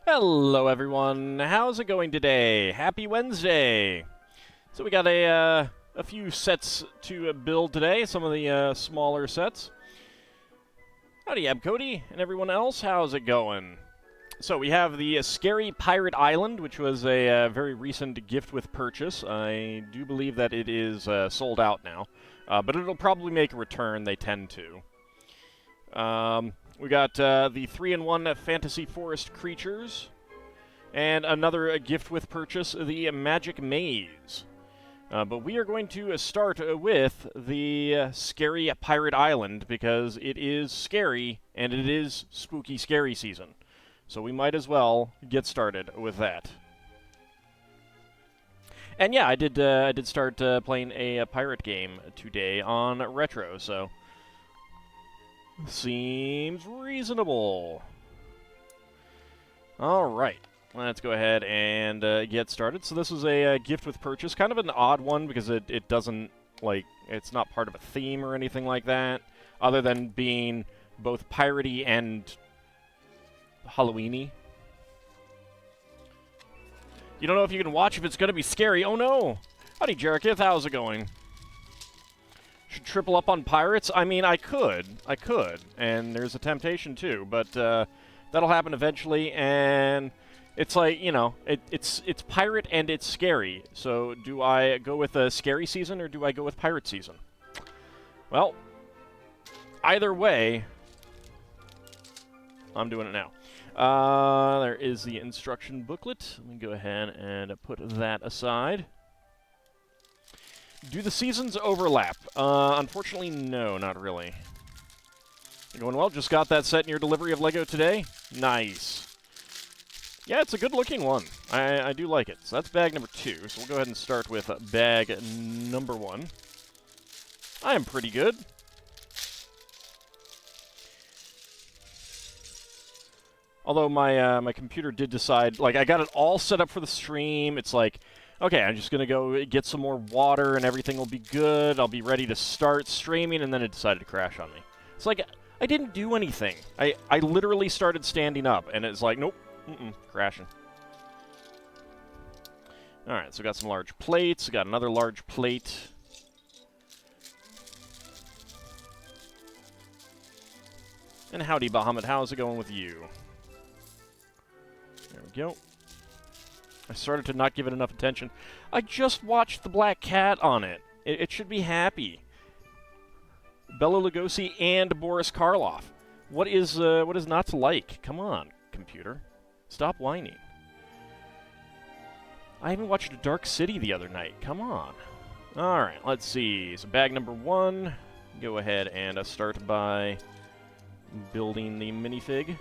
Hello everyone, how's it going today? Happy Wednesday! So we got a few sets to build today, some of the smaller sets. Howdy Cody and everyone else, how's it going? So we have the Scary Pirate Island, which was a very recent gift with purchase. I do believe that it is sold out now, but it'll probably make a return, they tend to. We got the 3-in-1 Fantasy Forest Creatures, and another gift with purchase, the Magic Maze. But we are going to start with the Scary Pirate Island, because it is scary, and it is spooky scary season. So we might as well get started with that. And yeah, I did start playing a pirate game today on Retro, so seems reasonable. Alright, let's go ahead and get started. So this is a gift with purchase, kind of an odd one because it doesn't, like, it's not part of a theme or anything like that, other than being both piratey and Halloween-y. You don't know if you can watch if it's going to be scary. Oh no! Howdy, Jerikith, how's it going? Should triple up on pirates? I mean, I could, and there's a temptation too, but that'll happen eventually, and it's like, you know, it's pirate and it's scary, so do I go with a scary season or do I go with pirate season? Well, either way, I'm doing it now. There is the instruction booklet. Let me go ahead and put that aside. Do the seasons overlap? Unfortunately, no, not really. You're going well? Just got that set in your delivery of LEGO today? Nice. Yeah, it's a good-looking one. I do like it. So that's bag number 2. So we'll go ahead and start with bag number 1. I am pretty good. Although my computer did decide, like, I got it all set up for the stream. It's like, okay, I'm just going to go get some more water and everything will be good. I'll be ready to start streaming, and then it decided to crash on me. It's like, I didn't do anything. I literally started standing up, and it's like, nope, crashing. Alright, so we got some large plates. We got another large plate. And howdy, Bahamut, how's it going with you? There we go. I started to not give it enough attention. I just watched the Black Cat on it. It should be happy. Bela Lugosi and Boris Karloff. What is not to like? Come on, computer. Stop whining. I even watched Dark City the other night. Come on. Alright, let's see. So bag number 1. Go ahead and start by building the minifig.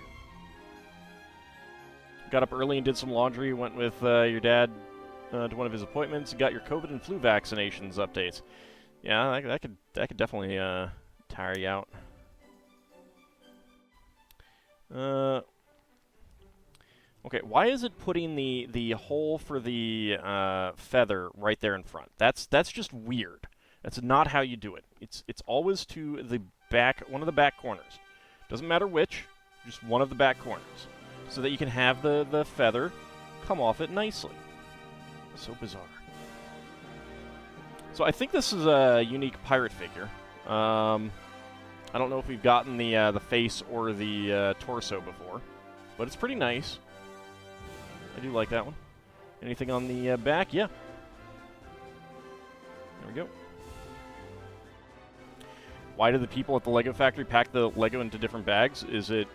Got up early and did some laundry, went with your dad to one of his appointments, got your COVID and flu vaccinations updates. Yeah, that could definitely tire you out. Okay, why is it putting the hole for the feather right there in front? That's just weird. That's not how you do it. It's always to the back, one of the back corners. Doesn't matter which, just one of the back corners, so that you can have the feather come off it nicely. So bizarre. So I think this is a unique pirate figure. I don't know if we've gotten the face or the torso before, but it's pretty nice. I do like that one. Anything on the back? Yeah. There we go. Why do the people at the LEGO factory pack the LEGO into different bags? Is it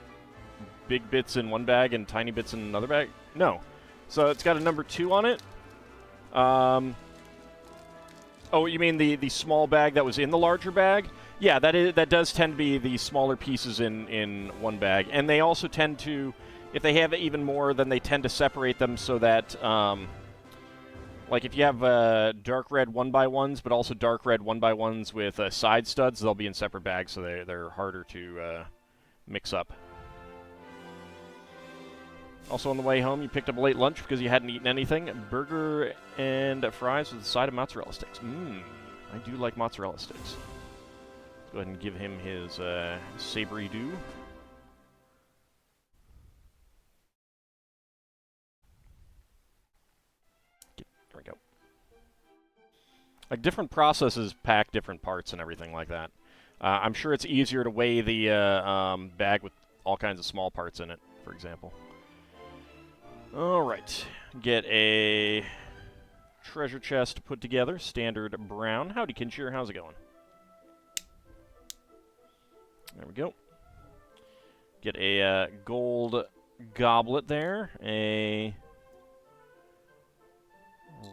big bits in one bag and tiny bits in another bag? No. So it's got a number 2 on it. Oh, you mean the small bag that was in the larger bag? Yeah, that does tend to be the smaller pieces in one bag. And they also tend to, if they have even more, then they tend to separate them so that, like if you have dark red 1x1s, but also dark red 1x1s with side studs, they'll be in separate bags, so they're harder to mix up. Also on the way home, you picked up a late lunch because you hadn't eaten anything. Burger and fries with a side of mozzarella sticks. I do like mozzarella sticks. Let's go ahead and give him his savory dew. Like, different processes pack different parts and everything like that. I'm sure it's easier to weigh the bag with all kinds of small parts in it, for example. Alright. Get a treasure chest put together. Standard brown. Howdy, Kinshir. How's it going? There we go. Get a gold goblet there. A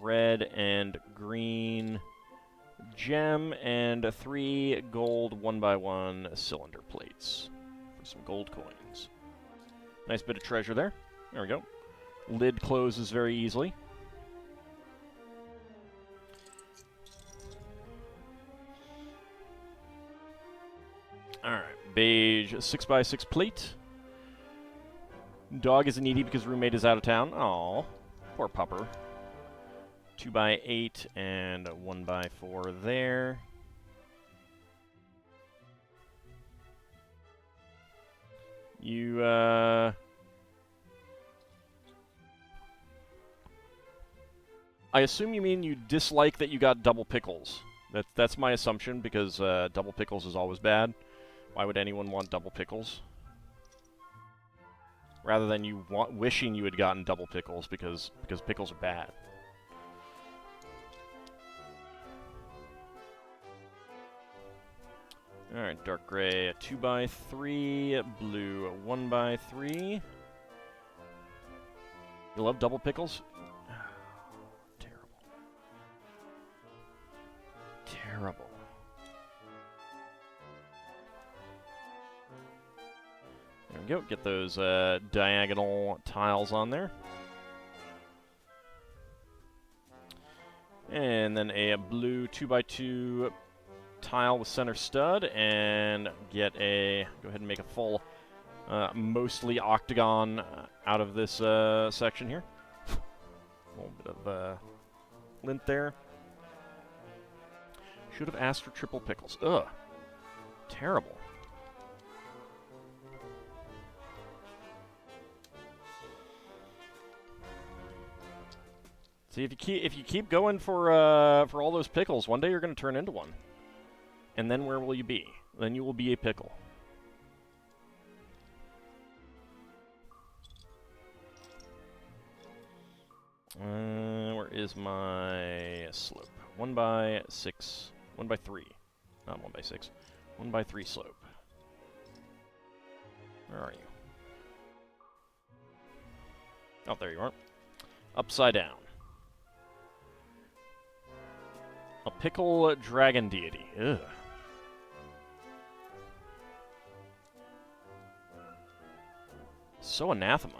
red and green gem, and 3 gold 1x1 cylinder plates for some gold coins. Nice bit of treasure there. There we go. Lid closes very easily. Alright, beige 6x6 plate. Dog isn't needy because roommate is out of town. Aw, poor pupper. 2x8 and 1x4 there. You, I assume you mean you dislike that you got double pickles. That's my assumption, because double pickles is always bad. Why would anyone want double pickles? Rather than you wishing you had gotten double pickles, because pickles are bad. Alright, dark gray 2x3, blue 1x3. You love double pickles? Terrible. Terrible. There we go, get those diagonal tiles on there. And then a blue 2x2 tile with center stud, and get a, go ahead and make a full, mostly octagon out of this section here. A little bit of lint there. Should have asked for triple pickles. Ugh. Terrible. See, if you keep going for all those pickles, one day you're going to turn into one. And then where will you be? Then you will be a pickle. Where is my slope? 1x6, 1x3, not 1x6, 1x3 slope. Where are you? Oh, there you are. Upside down. A pickle dragon deity. Ugh. So anathema.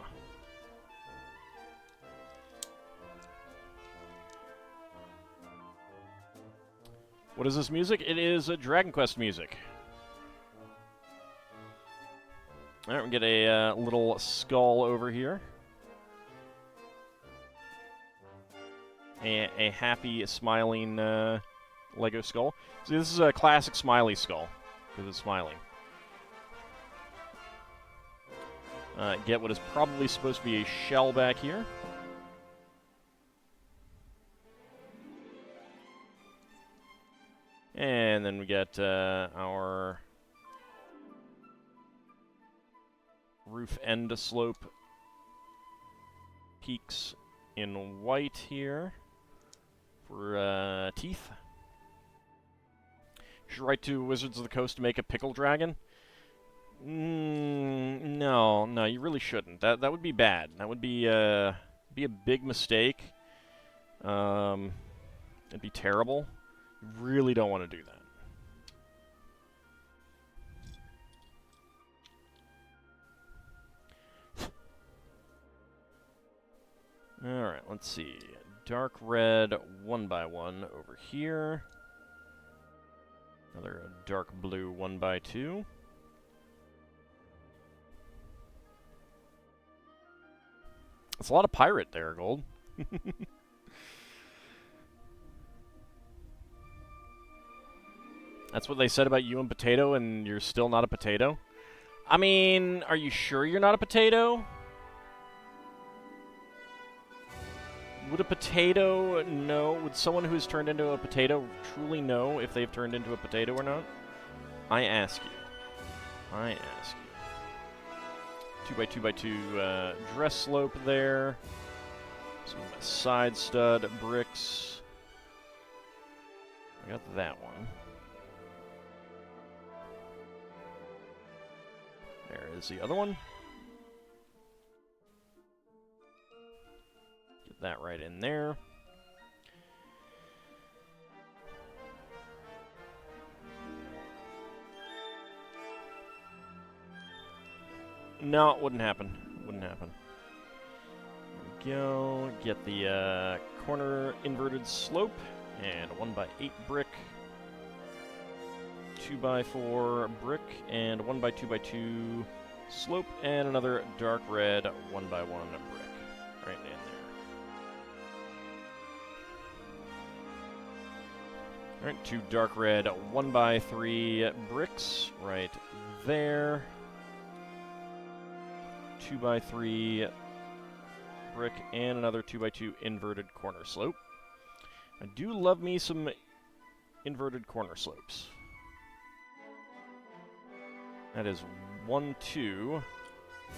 What is this music? It is Dragon Quest music. Alright, we get a little skull over here. A happy, smiling Lego skull. See, this is a classic smiley skull, because it's smiling. Get what is probably supposed to be a shell back here. And then we get our roof end slope peaks in white here for teeth. You should write to Wizards of the Coast to make a pickle dragon. No, you really shouldn't. That would be bad. That would be a big mistake. It'd be terrible. You really don't want to do that. Alright, let's see. Dark red 1x1 over here. Another dark blue 1x2. It's a lot of pirate there, Gold. That's what they said about you and Potato, and you're still not a potato? I mean, are you sure you're not a potato? Would a potato know? Would someone who has turned into a potato truly know if they've turned into a potato or not? I ask you. I ask you. 2x2x2 dress slope there. Some side stud bricks. I got that one. There is the other one. Get that right in there. No, it wouldn't happen. Wouldn't happen. There we go. Get the corner inverted slope and a 1x8 brick. 2x4 brick and 1x2x2 slope and another dark red 1x1 brick right in there. Alright, 2 dark red 1x3 bricks right there. 2x3 brick and another 2x2 inverted corner slope. I do love me some inverted corner slopes. That is 1, 2,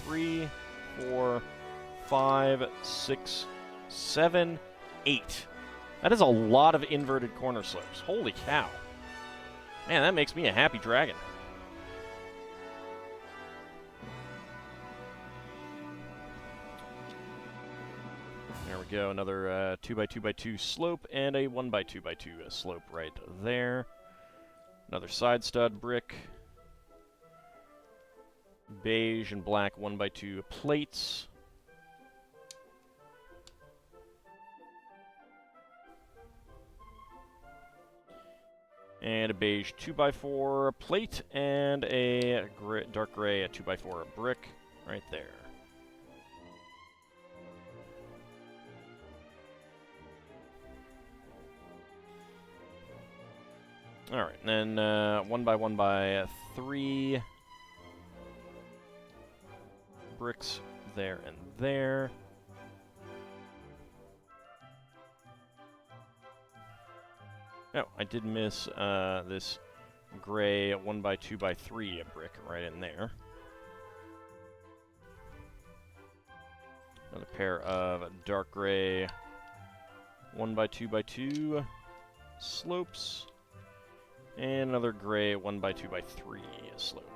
3, 4, 5, 6, 7, 8. That is a lot of inverted corner slopes. Holy cow. Man, that makes me a happy dragon. There we go, another 2x2x2 slope and a 1x2x2 slope right there. Another side stud brick. Beige and black 1x2 plates. And a beige 2x4 plate and a dark gray 2x4 brick right there. Alright, and then 1x1x3 bricks there and there. Oh, I did miss this gray 1x2x3 brick right in there. Another pair of dark gray 1x2x2 slopes. And another gray 1x2x3 slope.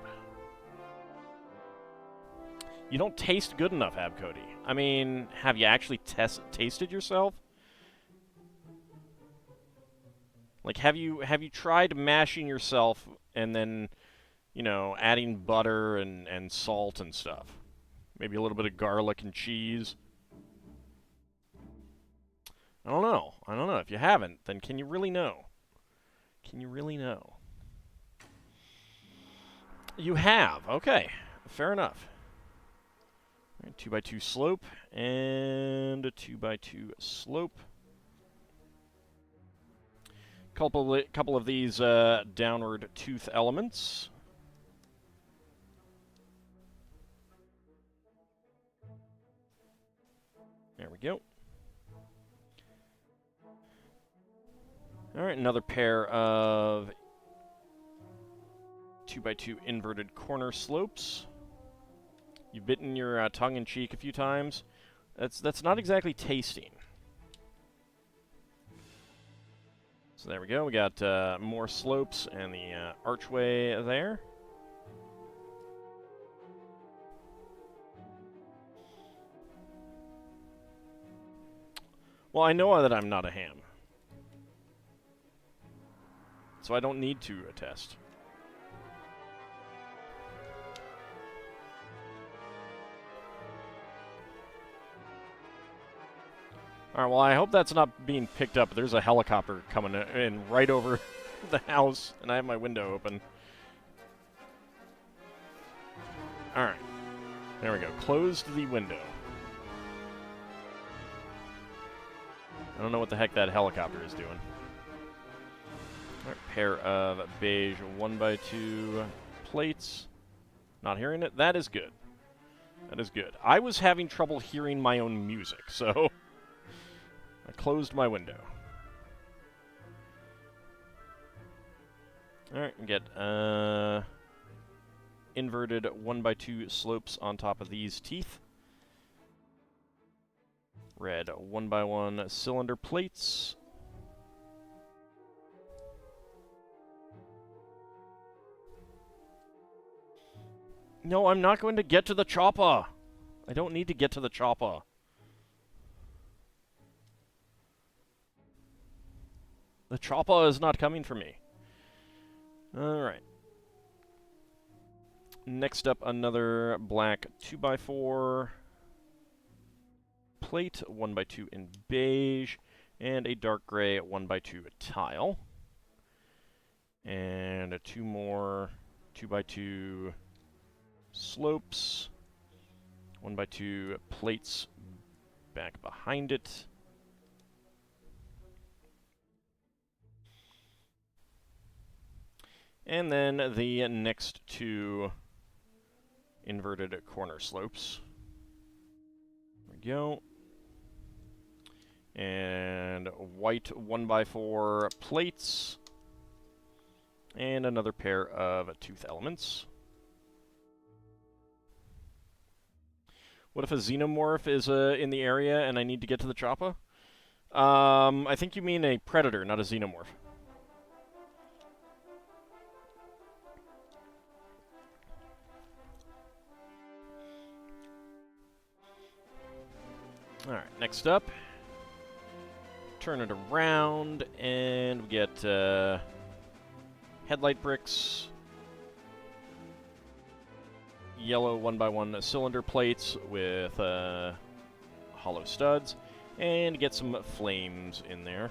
You don't taste good enough, Abcody. I mean, have you actually tasted yourself? Like, have you tried mashing yourself and then, you know, adding butter and salt and stuff? Maybe a little bit of garlic and cheese? I don't know. I don't know. If you haven't, then can you really know? Can you really know? You have. Okay. Fair enough. Right, 2x2 slope and a 2x2 slope. Couple of these downward tooth elements. There we go. All right, another pair of 2x2 inverted corner slopes. You've bitten your tongue in cheek a few times. That's not exactly tasting. So there we go. We got more slopes and the archway there. Well, I know that I'm not a ham. So I don't need to attest. Alright, well, I hope that's not being picked up. There's a helicopter coming in right over the house, and I have my window open. Alright. There we go. Closed the window. I don't know what the heck that helicopter is doing. Alright, pair of beige 1x2 plates. Not hearing it? That is good. That is good. I was having trouble hearing my own music, so... I closed my window. Alright, we get inverted 1x2 slopes on top of these teeth. Red 1x1 cylinder plates. No, I'm not going to get to the chopper. I don't need to get to the chopper. The chopper is not coming for me. Alright. Next up, another black 2x4 plate, 1x2 in beige, and a dark gray 1x2 tile. And two more 2x2 slopes, 1x2 plates back behind it. And then the next two inverted corner slopes. There we go. And white 1x4 plates. And another pair of tooth elements. What if a xenomorph is in the area and I need to get to the chopper? I think you mean a predator, not a xenomorph. Alright, next up. Turn it around, and we get headlight bricks, yellow 1x1 cylinder plates with hollow studs, and get some flames in there.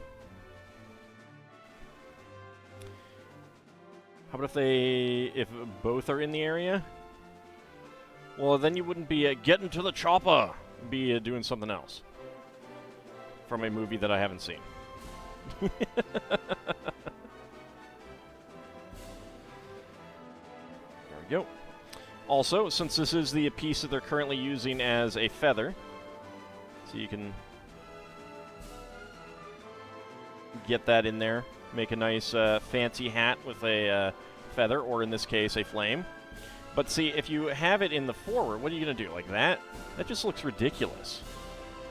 How about if both are in the area? Well, then you wouldn't be getting to the chopper. You'd be doing something else. From a movie that I haven't seen. There we go. Also, since this is the piece that they're currently using as a feather, so you can get that in there, make a nice fancy hat with a feather, or in this case, a flame. But see, if you have it in the forward, what are you going to do? Like that? That just looks ridiculous.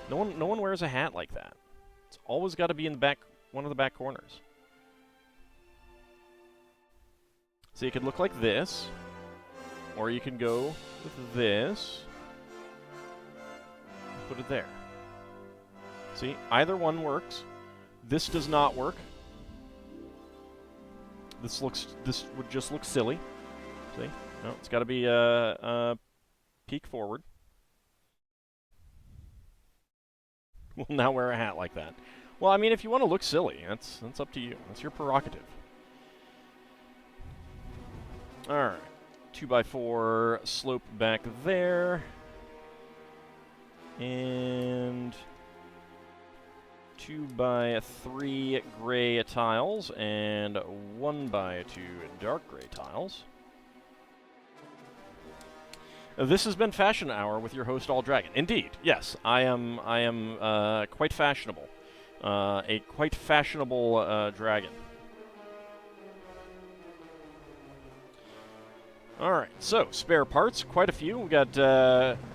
No one wears a hat like that. It's always got to be in the back, one of the back corners. So you could look like this, or you can go with this, and put it there. See, either one works. This does not work. This would just look silly. See? No, it's got to be peek forward. Will now wear a hat like that. Well, I mean, if you want to look silly, that's up to you. That's your prerogative. Alright. 2x4 slope back there. And 2x3 gray tiles and 1x2 dark gray tiles. This has been Fashion Hour with your host, AuldDragon. Indeed, yes, I am quite fashionable. A quite fashionable dragon. Alright, so, spare parts, quite a few. We got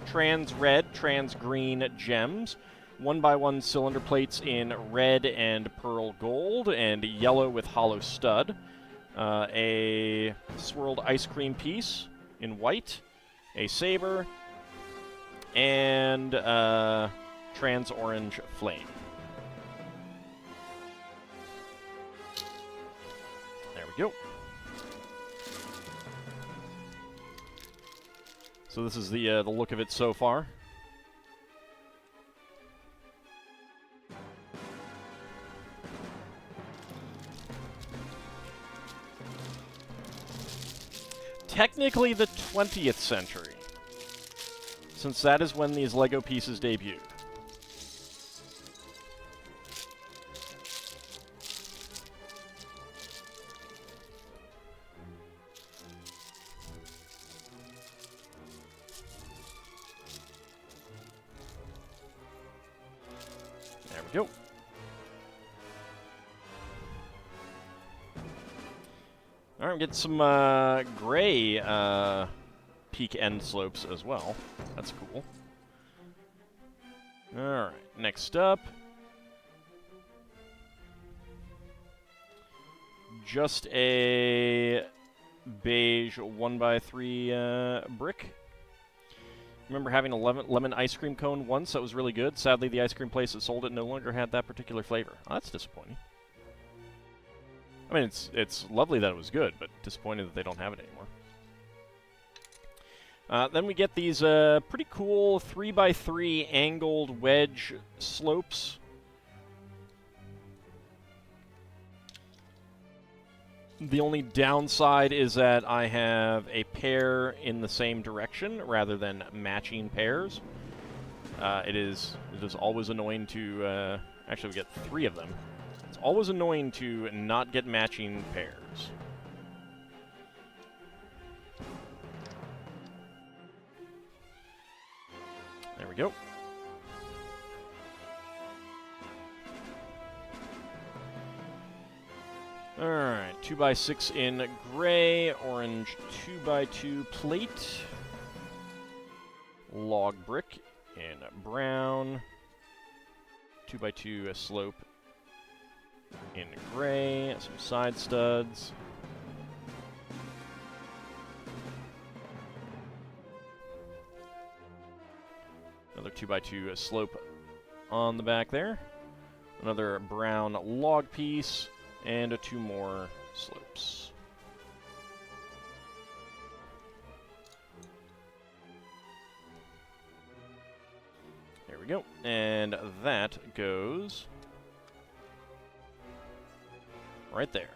trans red, trans green gems, 1x1 cylinder plates in red and pearl gold, and yellow with hollow stud. A swirled ice cream piece in white. A saber, and trans orange flame. There we go. So this is the look of it so far. Technically the 20th century, since that is when these Lego pieces debuted. There we go. Alright, we get some gray peak end slopes as well. That's cool. Alright, next up. Just a beige 1x3 brick. Remember having a lemon ice cream cone once that was really good. Sadly, the ice cream place that sold it no longer had that particular flavor. Oh, that's disappointing. I mean, it's lovely that it was good, but disappointing that they don't have it anymore. Then we get these pretty cool 3x3 angled wedge slopes. The only downside is that I have a pair in the same direction rather than matching pairs. It is always annoying to... actually, we get 3 of them. It's always annoying to not get matching pairs. There we go. Alright, 2x6 in gray, orange 2x2 plate, log brick in brown, 2x2 slope in gray, some side studs. Another 2x2 slope on the back there. Another brown log piece, and 2 more slopes. There we go. And that goes right there.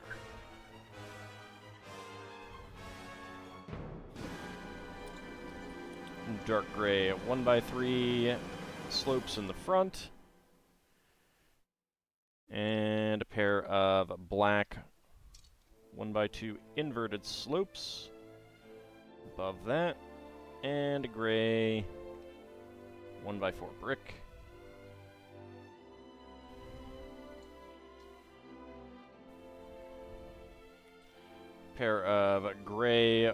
Dark gray 1x3 slopes in the front. And a pair of black 1x2 inverted slopes above that. And a gray 1x4 brick. Pair of gray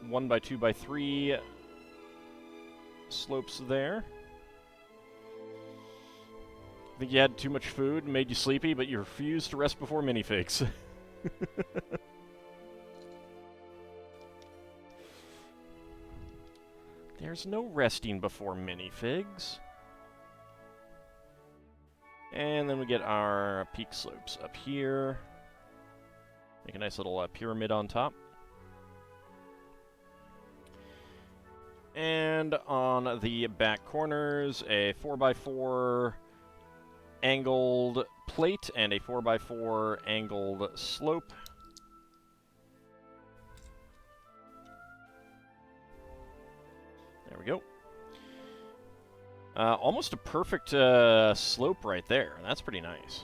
1x2x3 slopes there. I think you had too much food and made you sleepy, but you refused to rest before minifigs. There's no resting before minifigs. And then we get our peak slopes up here. Make a nice little pyramid on top. And on the back corners, a 4x4 angled plate and a 4x4 angled slope. There we go. Almost a perfect slope right there. That's pretty nice.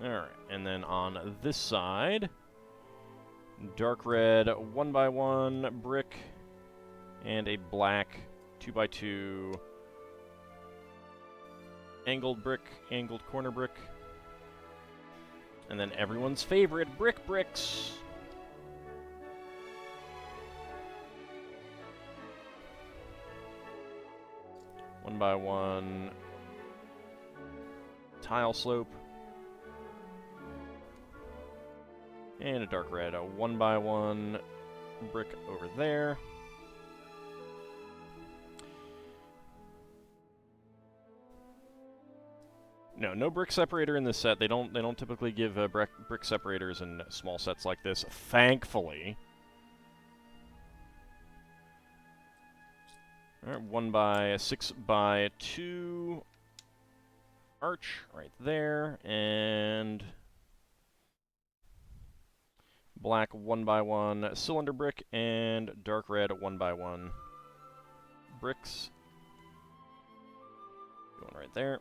Alright, and then on this side, dark red 1x1 brick and a black 2x2 angled brick, angled corner brick. And then everyone's favorite, brick bricks. One by one tile slope. And a dark red, a 1x1 brick over there. No brick separator in this set. They don't typically give brick separators in small sets like this, thankfully. Alright, 1x6x2 arch right there, and black 1x1 cylinder brick and dark red 1x1 bricks. Going right there.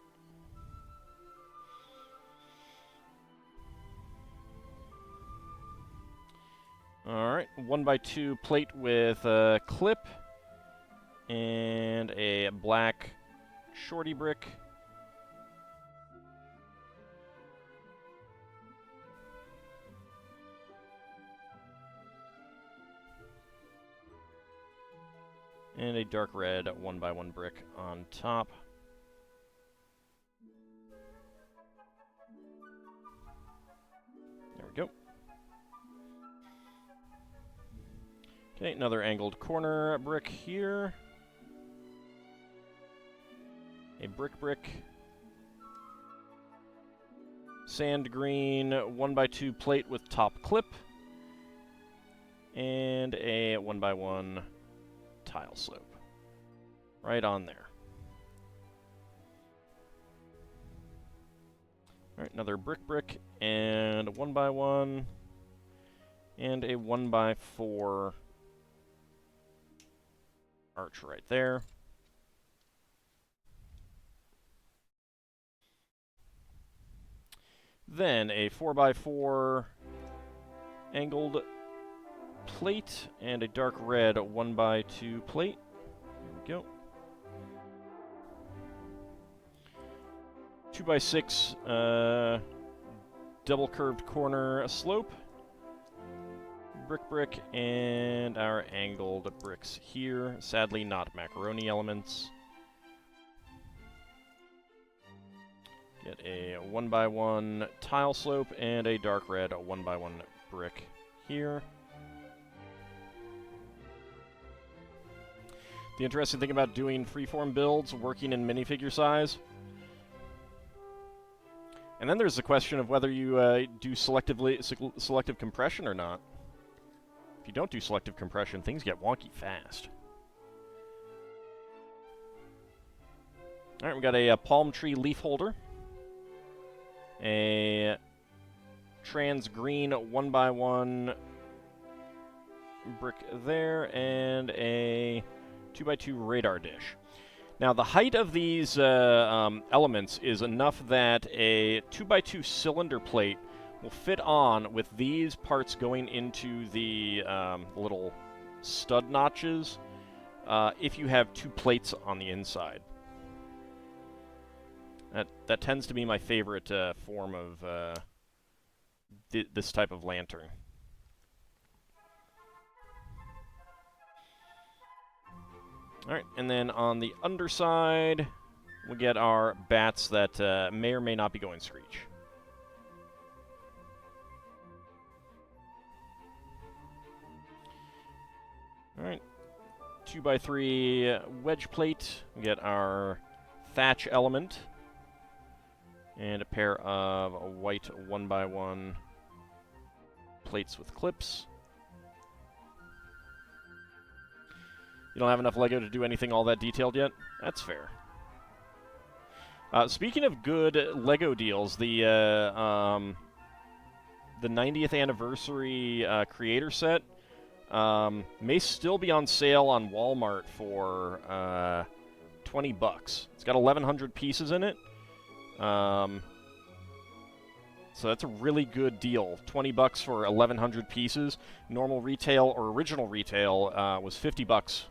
Alright, 1x2 plate with a clip and a black shorty brick. And a dark red 1x1 brick on top. There we go. Okay, another angled corner brick here. A brick. Sand green 1x2 plate with top clip. And a 1x1 tile slope. Right on there. Alright, another brick, and a 1x1, and a 1x4 arch right there. Then a 4x4 angled plate and a dark red 1x2 plate. There we go. 2x6 double curved corner slope. Brick, and our angled bricks here. Sadly, not macaroni elements. Get a 1x1 tile slope and a dark red 1x1 brick here. The interesting thing about doing freeform builds, working in minifigure size. And then there's the question of whether you do selective compression or not. If you don't do selective compression, things get wonky fast. Alright, we got a palm tree leaf holder. A trans green 1x1 brick there, and a 2x2 radar dish. Now, the height of these elements is enough that a 2x2 cylinder plate will fit on with these parts going into the little stud notches if you have two plates on the inside. That tends to be my favorite form of this type of lantern. Alright, and then on the underside, we get our bats that may or may not be going Screech. Alright, 2x3 wedge plate. We get our thatch element. And a pair of white 1x1 plates with clips. You don't have enough Lego to do anything all that detailed yet? That's fair. Speaking of good Lego deals, the 90th anniversary creator set may still be on sale on Walmart for $20. It's got 1,100 pieces in it. So that's a really good deal. $20 for 1,100 pieces. Normal retail or original retail was $50.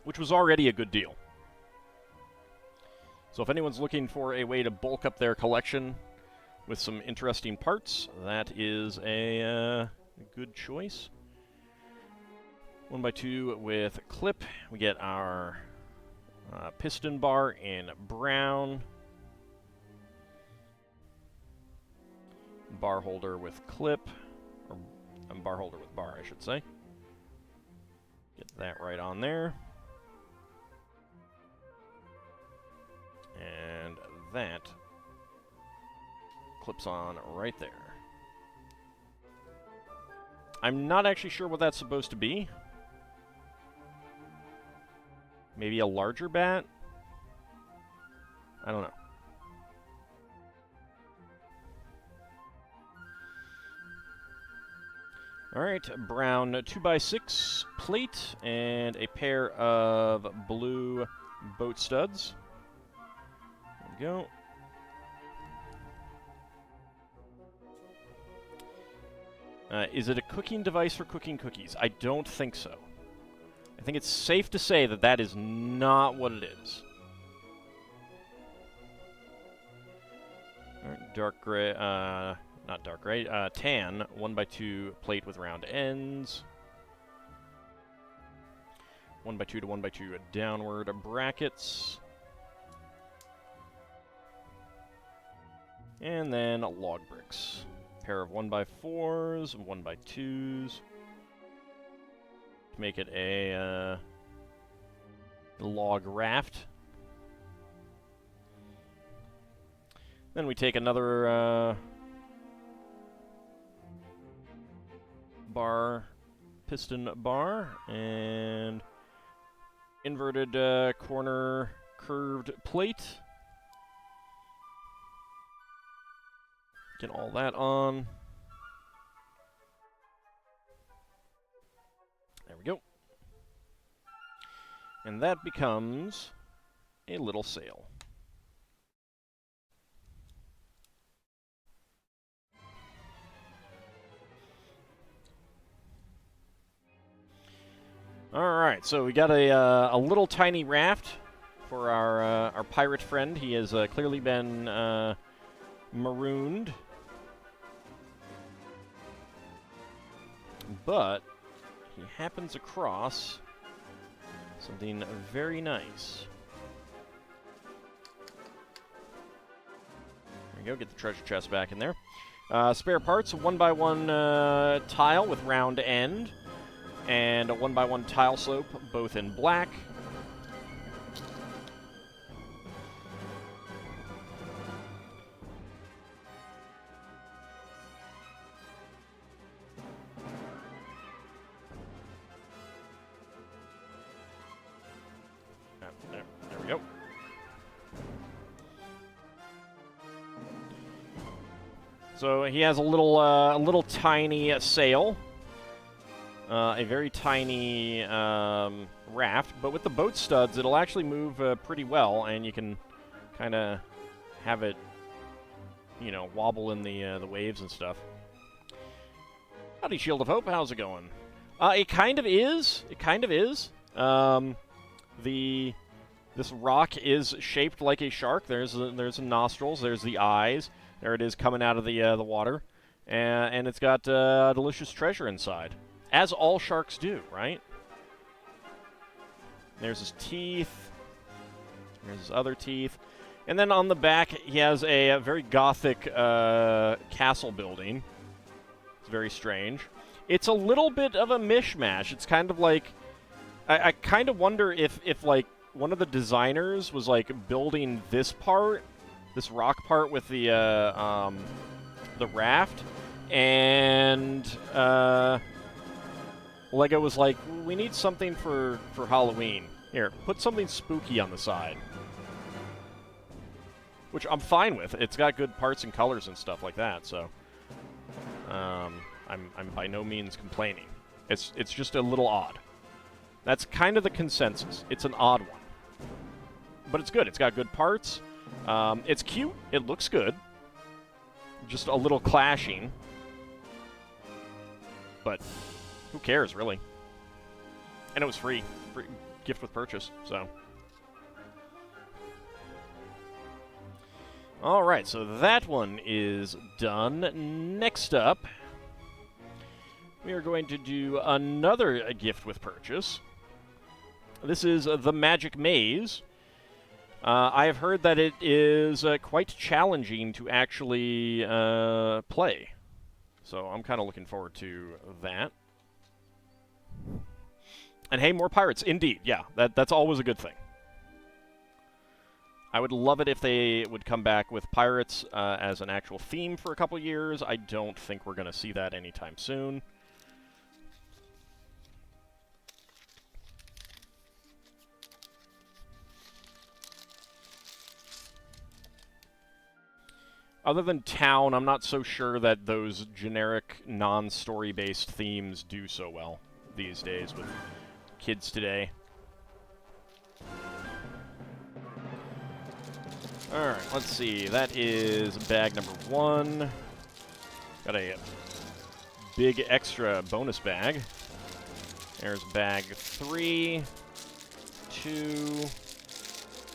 Which was already a good deal. So if anyone's looking for a way to bulk up their collection with some interesting parts, that is a good choice. 1x2 with clip. We get our piston bar in brown. Bar holder with clip. Or bar holder with bar, I should say. Get that right on there. And that clips on right there. I'm not actually sure what that's supposed to be. Maybe a larger bat? I don't know. Alright, brown 2x6 plate and a pair of blue boat studs. There we go. Is it a cooking device for cooking cookies? I don't think so. I think it's safe to say that that is not what it is. All right, dark gray, not dark gray, tan, 1x2 plate with round ends. 1x2 to 1x2 downward brackets. And then log bricks. Pair of 1x4s, 1x2s. To make it a log raft. Then we take another piston bar, and inverted corner curved plate. Get all that on. There we go. And that becomes a little sail. All right, so we got a little tiny raft for our pirate friend. He has clearly been marooned, but he happens across something very nice. There we go. Get the treasure chest back in there. Spare parts: 1x1 tile with round end, and a 1x1 tile slope, both in black. There we go. So he has a little tiny sail. A very tiny raft, but with the boat studs, it'll actually move pretty well, and you can kind of have it, you know, wobble in the waves and stuff. Howdy, Shield of Hope. How's it going? It kind of is. It kind of is. This rock is shaped like a shark. There's the nostrils. There's the eyes. There it is coming out of the water, and it's got delicious treasure inside. As all sharks do, right? There's his teeth. There's his other teeth. And then on the back, he has a very gothic castle building. It's very strange. It's a little bit of a mishmash. It's kind of like... I kind of wonder if like, one of the designers was, like, building this part, this rock part with the raft, and... Lego was like, we need something for Halloween. Here, put something spooky on the side. Which I'm fine with. It's got good parts and colors and stuff like that, so... I'm by no means complaining. It's just a little odd. That's kind of the consensus. It's an odd one. But it's good. It's got good parts. It's cute. It looks good. Just a little clashing. But... who cares, really? And it was free. Free gift with purchase, so. Alright, so that one is done. Next up, we are going to do another gift with purchase. This is the Magic Maze. I have heard that it is quite challenging to actually play. So I'm kind of looking forward to that. And hey, more pirates. Indeed, yeah. That's always a good thing. I would love it if they would come back with pirates as an actual theme for a couple years. I don't think we're going to see that anytime soon. Other than town, I'm not so sure that those generic non-story-based themes do so well these days with kids today. Alright, let's see. That is bag number 1. Got a big extra bonus bag. There's bag 3, 2,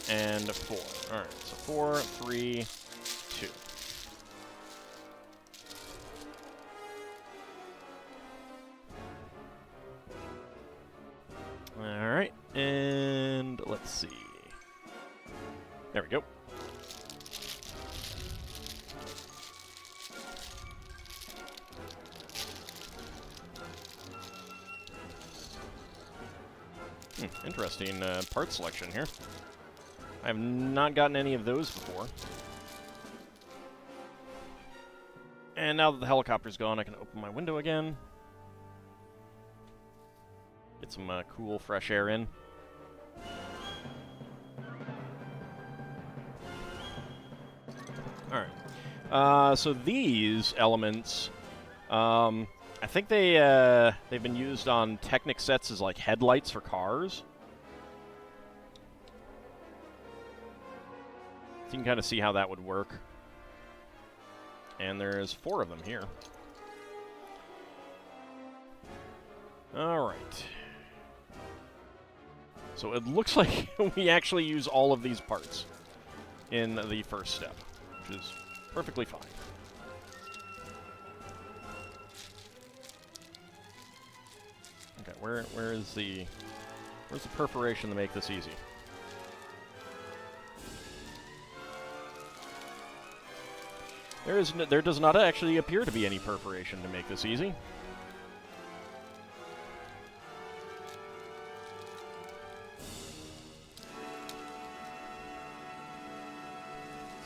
and 4. Alright, so 4, 3, 2. Alright, and let's see. There we go. Interesting part selection here. I have not gotten any of those before. And now that the helicopter's gone, I can open my window again. Get some cool, fresh air in. Alright. So these elements, I think they've been used on Technic sets as like headlights for cars. So you can kind of see how that would work. And there's 4 of them here. Alright. So it looks like we actually use all of these parts in the first step, which is perfectly fine. Okay, where's the perforation to make this easy? There does not actually appear to be any perforation to make this easy.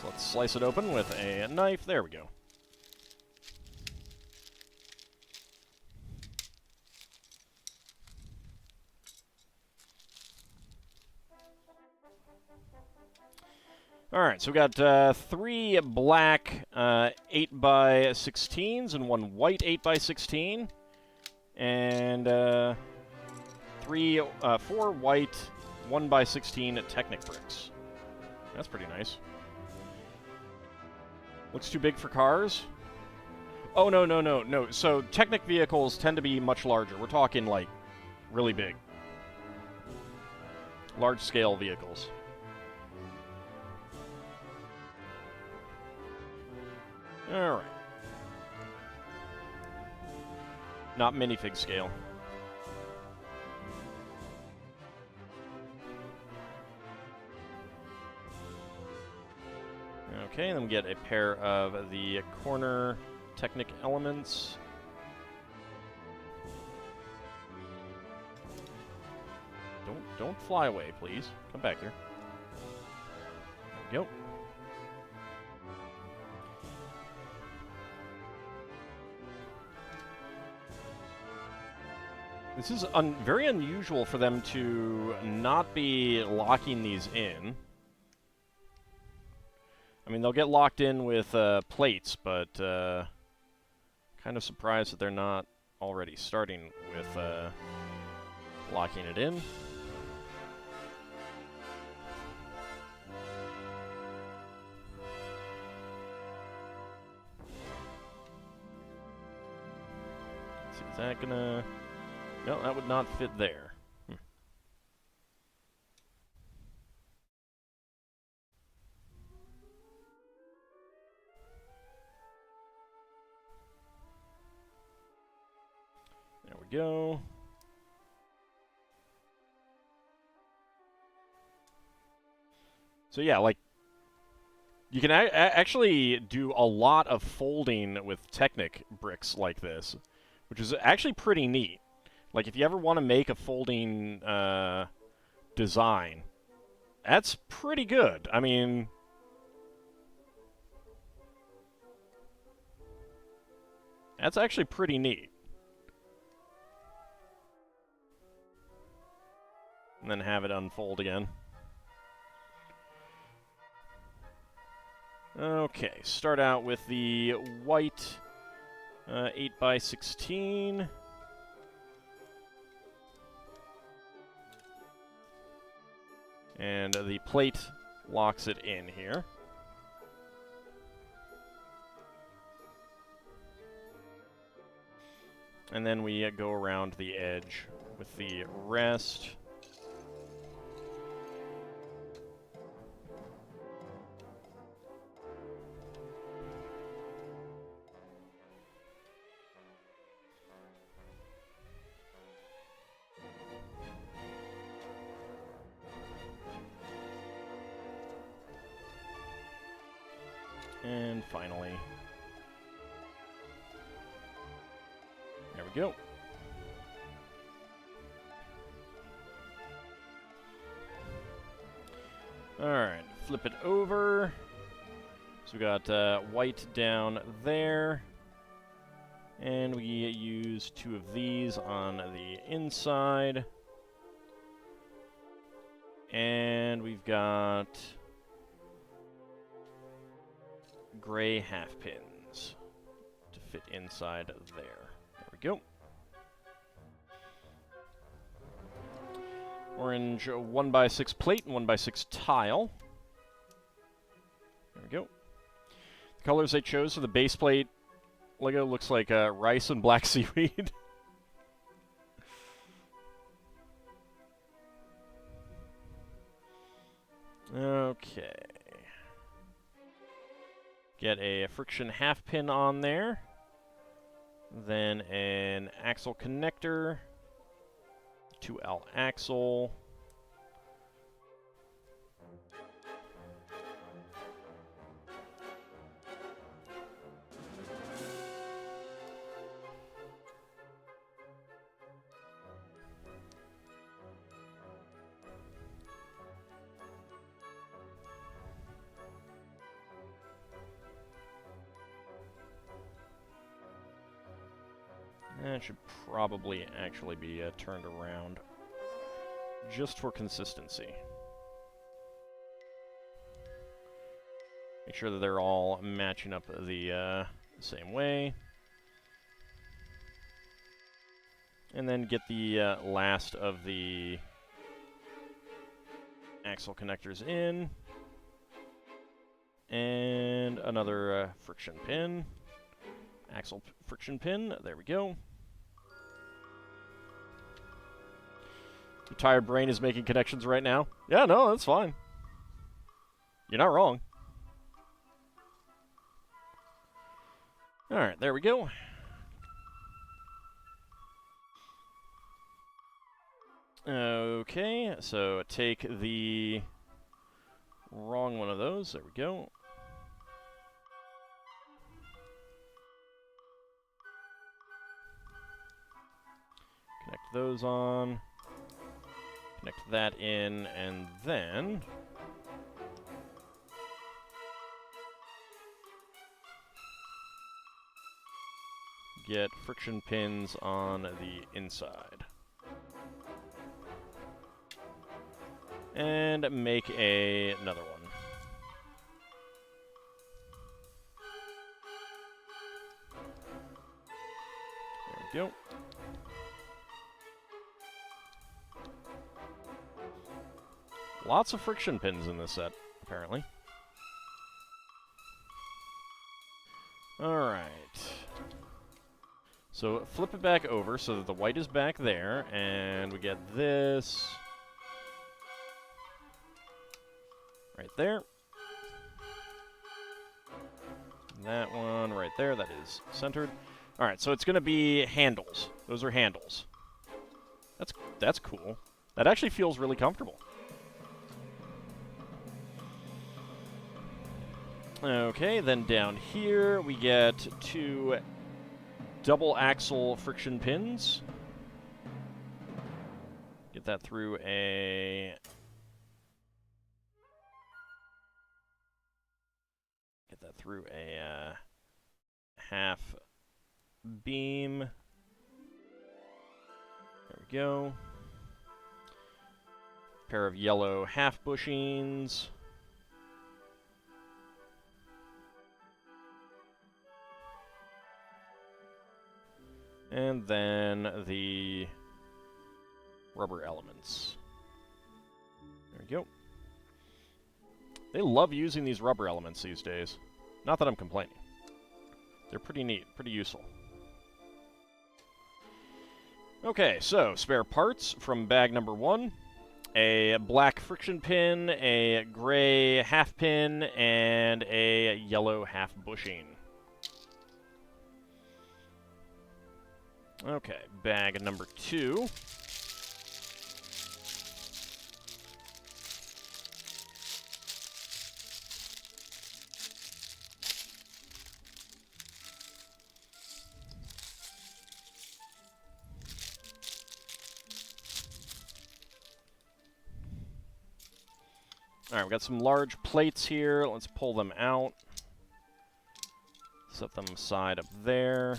So let's slice it open with a knife. There we go. Alright, so we got 3 black 8x16s and 1 white 8x16. And 4 white 1x16 Technic bricks. That's pretty nice. Looks too big for cars? Oh, no. So Technic vehicles tend to be much larger. We're talking, like, really big. Large-scale vehicles. Alright. Not minifig scale. Okay, then we get a pair of the corner Technic elements. Don't fly away, please. Come back here. There we go. This is very unusual for them to not be locking these in. I mean, they'll get locked in with plates, but kind of surprised that they're not already starting with locking it in. Let's see, is that gonna... No, that would not fit there. There we go. So yeah, like, you can actually do a lot of folding with Technic bricks like this, which is actually pretty neat. Like, if you ever want to make a folding design, that's pretty good. I mean, that's actually pretty neat. And then have it unfold again. Okay, start out with the white 8x16. And the plate locks it in here. And then we go around the edge with the rest. And finally, there we go. Alright, flip it over. So we got white down there. And we use 2 of these on the inside. And we've got gray half pins to fit inside there. There we go. Orange 1x6 plate and 1x6 tile. There we go. The colors I chose for the base plate Lego looks like rice and black seaweed. Okay. Get a friction half pin on there. Then an axle connector. 2L axle. That should probably actually be turned around just for consistency. Make sure that they're all matching up the same way. And then get the last of the axle connectors in. And another friction pin. Axle friction pin. There we go. Your tired brain is making connections right now. Yeah, no, that's fine. You're not wrong. Alright, there we go. Okay, so take the wrong one of those. There we go. Connect those on. Connect that in, and then get friction pins on the inside. And make another one. There we go. Lots of friction pins in this set, apparently. Alright. So flip it back over so that the white is back there, and we get this right there. That one right there, that is centered. Alright, so it's going to be handles. Those are handles. That's cool. That actually feels really comfortable. Okay, then down here we get 2 double axle friction pins. Get that through a half beam. There we go. Pair of yellow half bushings. And then the rubber elements. There we go. They love using these rubber elements these days. Not that I'm complaining. They're pretty neat, pretty useful. Okay, so spare parts from bag number 1. A black friction pin, a gray half pin, and a yellow half bushing. Okay, bag number 2. Alright, we got some large plates here. Let's pull them out. Set them aside up there.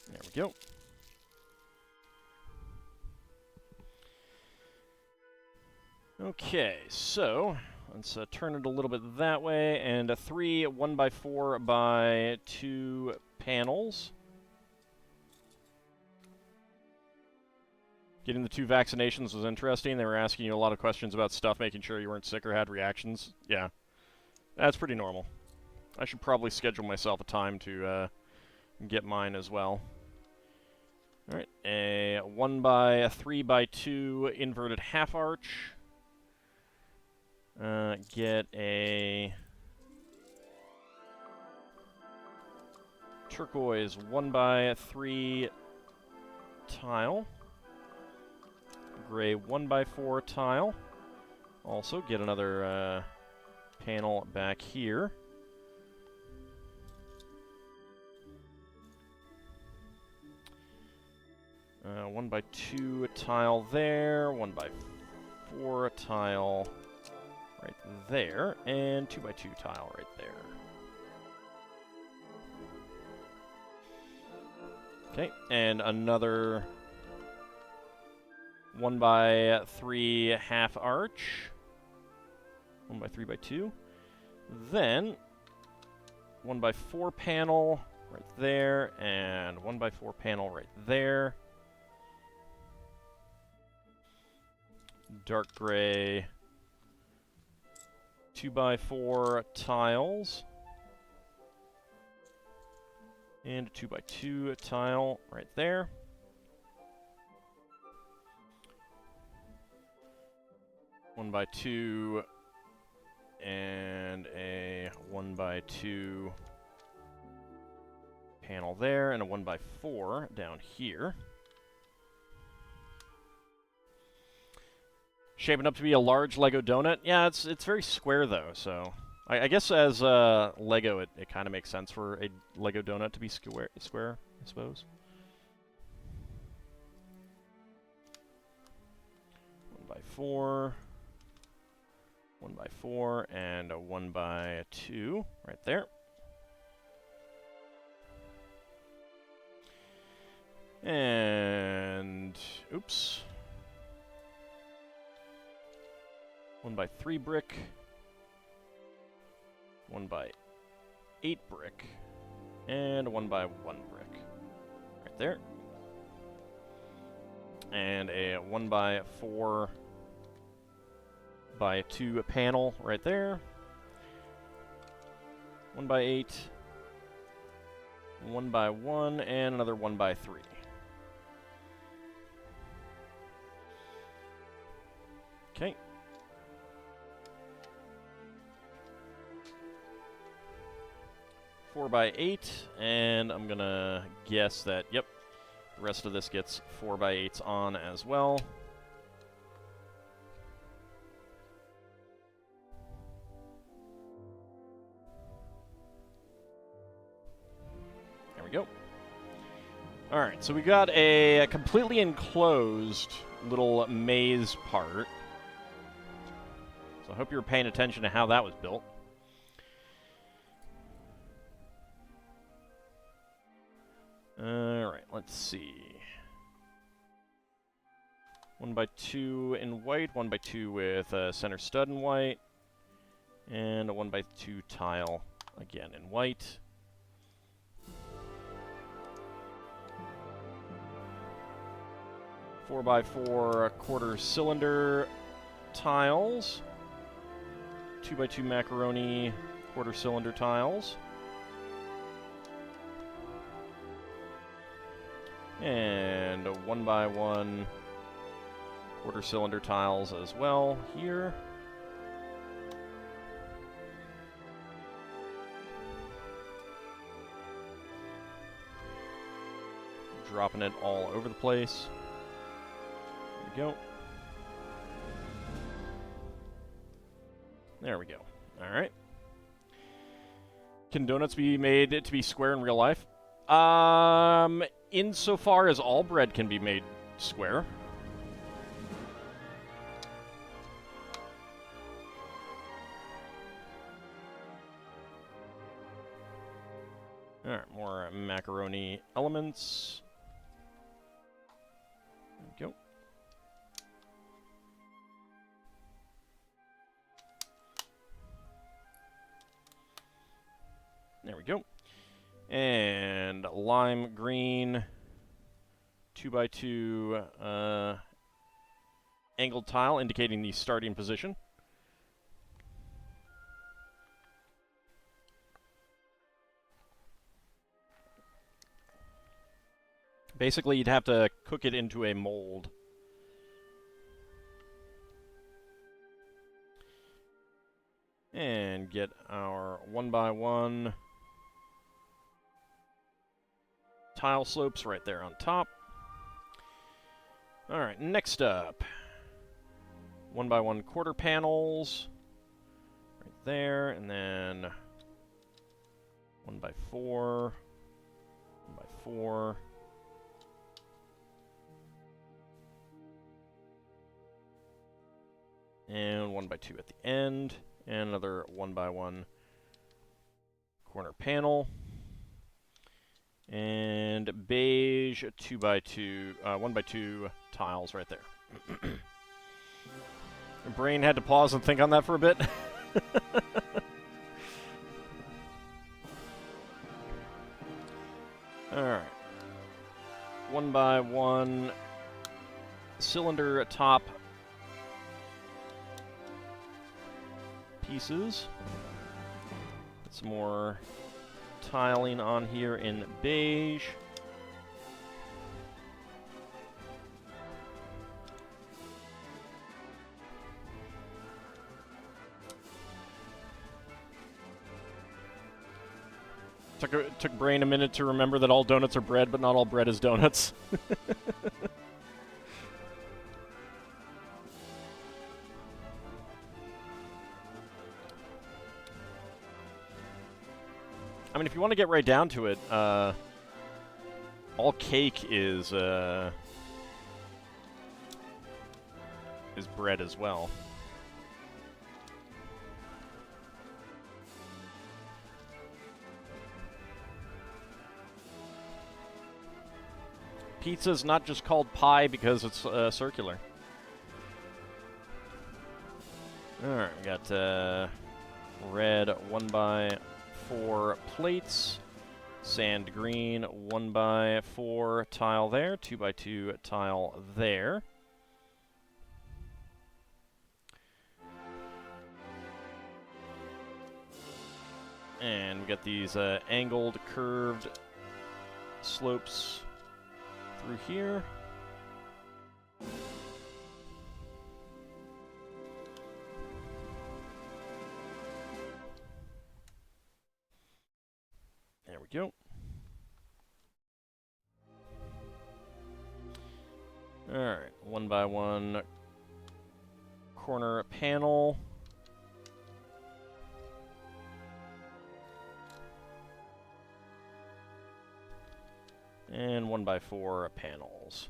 There we go. Okay, so let's turn it a little bit that way, and 3 1x4 by 2 panels. Getting the 2 vaccinations was interesting. They were asking you a lot of questions about stuff, making sure you weren't sick or had reactions. Yeah, that's pretty normal. I should probably schedule myself a time to get mine as well. Alright, a 1x3x2 inverted half arch. Get a turquoise 1x3 tile. Gray 1x4 tile. Also get another panel back here. Uh, 1x2 tile there, 1x4 tile right there, and 2x2 tile right there. Okay, and another 1x3 half arch. 1x3x2. Then 1x4 panel right there, and 1x4 panel right there. Dark gray 2x4 tiles. And a 2x2 tile right there. One by 2 and a 1x2 panel there, and a 1x4 down here. Shaping up to be a large Lego donut. Yeah, it's very square though, so I guess as Lego, it kind of makes sense for a Lego donut to be square, I suppose. 1x4, 1x4, and a 1x2 right there. And oops. 1x3 brick, 1x8 brick, and a 1x1 brick right there. And a 1x4 by 2 panel right there. 1x8, 1x1, and another 1x3. Okay. Four by 8, and I'm gonna guess that, yep, the rest of this gets 4x8s on as well. There we go. Alright, so we got a completely enclosed little maze part. So I hope you were paying attention to how that was built. Alright, let's see. 1x2 in white, 1x2 with a center stud in white, and a 1x2 tile again in white. Four by 4 quarter cylinder tiles, 2x2 macaroni quarter cylinder tiles. And 1x1 quarter cylinder tiles as well here. Dropping it all over the place. There we go. There we go. Alright. Can donuts be made to be square in real life? Insofar as all bread can be made square. Alright, more macaroni elements. There we go. There we go. And lime green 2x2 angled tile indicating the starting position. Basically, you'd have to cook it into a mold. And get our 1x1 tile slopes right there on top. Alright, next up. 1x1 quarter panels. Right there, and then 1x4. 1x4. And 1x2 at the end. And another 1x1 corner panel. And beige 2x2, 1x2 tiles right there. Your brain had to pause and think on that for a bit. Alright. 1x1 cylinder top pieces. Put some more tiling on here in beige. Took brain a minute to remember that all donuts are bread, but not all bread is donuts. I mean, if you want to get right down to it, all cake is bread as well. Pizza's not just called pie because it's circular. Alright, we got red 1x4 plates, sand green 1x4 tile there, 2x2 tile there. And we got these angled, curved slopes through here. There we go. Alright, 1x1 corner panel. And 1x4 panels.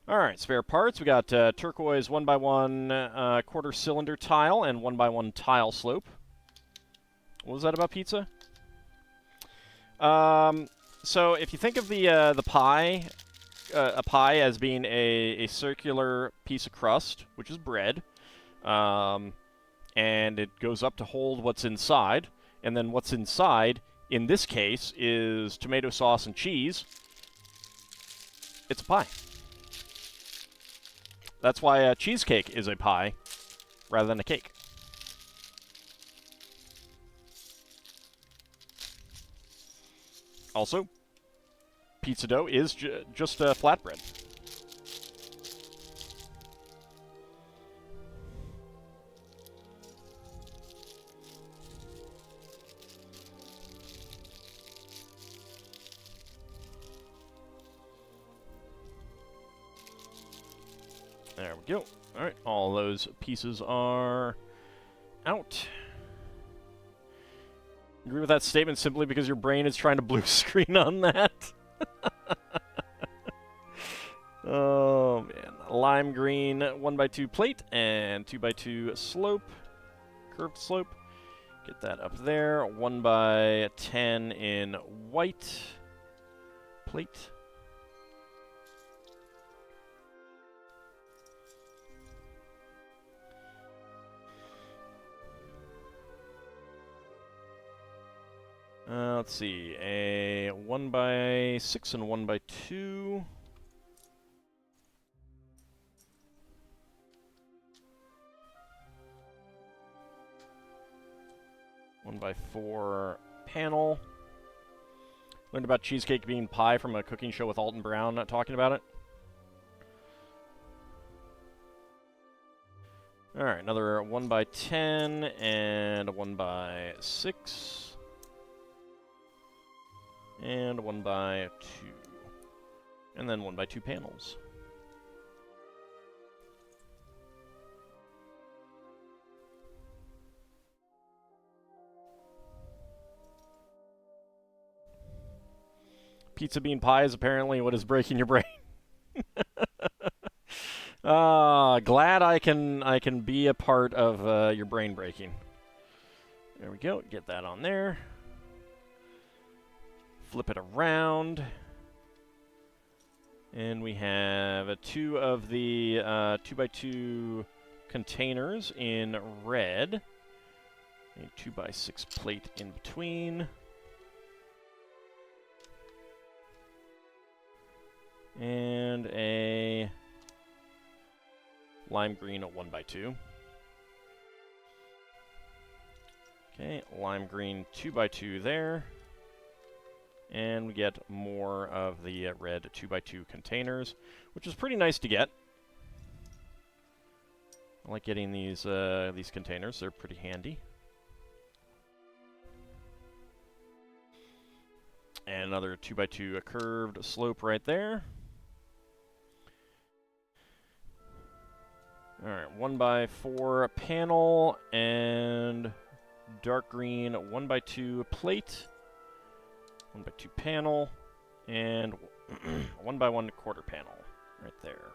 Alright, spare parts. We got turquoise 1x1 quarter cylinder tile and 1x1 tile slope. What was that about pizza? So if you think of the pie, a pie as being a circular piece of crust, which is bread, and it goes up to hold what's inside, and then what's inside, in this case, is tomato sauce and cheese. It's a pie. That's why a cheesecake is a pie rather than a cake. Also, pizza dough is just flatbread. There we go. All right, all those pieces are out. Agree with that statement simply because your brain is trying to blue screen on that? Oh, man. Lime green 1x2 plate and 2x2 slope. Curved slope. Get that up there. 1x10 in white plate. Let's see, a 1x6 and 1x2. One by 4 panel. Learned about cheesecake being pie from a cooking show with Alton Brown talking about it. Alright, another 1x10 and a 1x6. And 1x2. And then 1x2 panels. Pizza bean pie is apparently what is breaking your brain. Glad I can be a part of your brain breaking. There we go. Get that on there. Flip it around. And we have 2 of the 2x2 containers in red. A 2x6 plate in between. And a lime green 1x2. Okay, lime green 2x2 there. And we get more of the red 2x2 containers, which is pretty nice to get. I like getting these containers. They're pretty handy. And another 2x2 curved slope right there. Alright, 1x4 panel and dark green 1x2 plate. 1x2 panel, and 1x1 quarter panel, right there.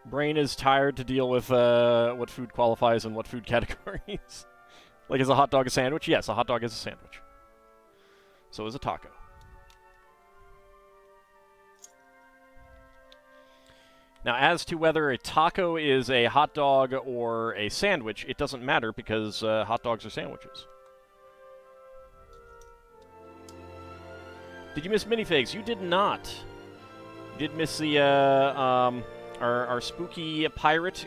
Brain is tired to deal with what food qualifies in what food categories. Like, is a hot dog a sandwich? Yes, a hot dog is a sandwich. So is a taco. Now, as to whether a taco is a hot dog or a sandwich, it doesn't matter because hot dogs are sandwiches. Did you miss minifigs? You did not. You did miss the our spooky pirate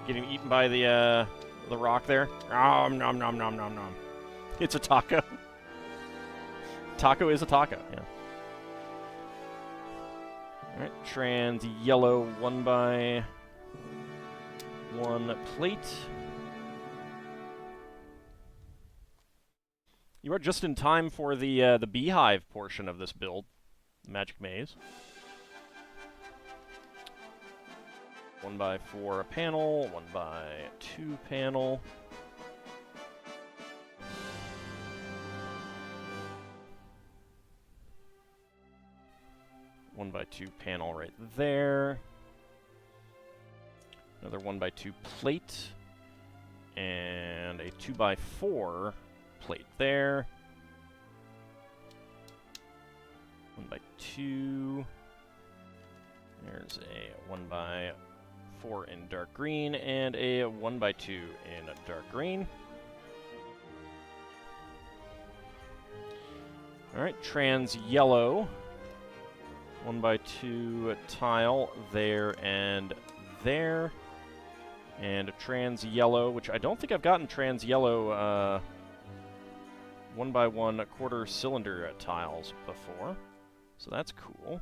getting eaten by the rock there. Nom nom nom nom nom nom. It's a taco. Taco is a taco. Yeah. Alright, trans yellow 1x1 plate. You are just in time for the beehive portion of this build, the Magic Maze. 1x4 panel, 1x2 panel. One by 2 panel right there. Another 1x2 plate. And a 2x4 plate there. 1x2. There's a 1x4 in dark green and a 1x2 in dark green. Alright, trans yellow. 1x2 tile there and there. And a trans yellow, which I don't think I've gotten trans yellow 1x1 quarter cylinder tiles before. So that's cool.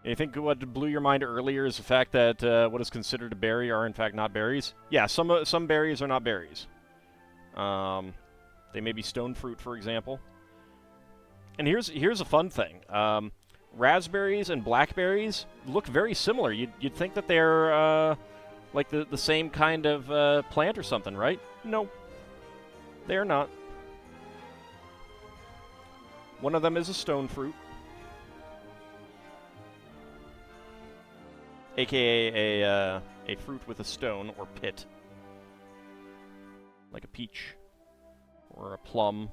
You think what blew your mind earlier is the fact that what is considered a berry are in fact not berries? Yeah, some berries are not berries. They may be stone fruit, for example. And here's a fun thing. Raspberries and blackberries look very similar. You'd think that they're like the same kind of plant or something, right? No, they're not. One of them is a stone fruit, aka a fruit with a stone or pit, like a peach or a plum.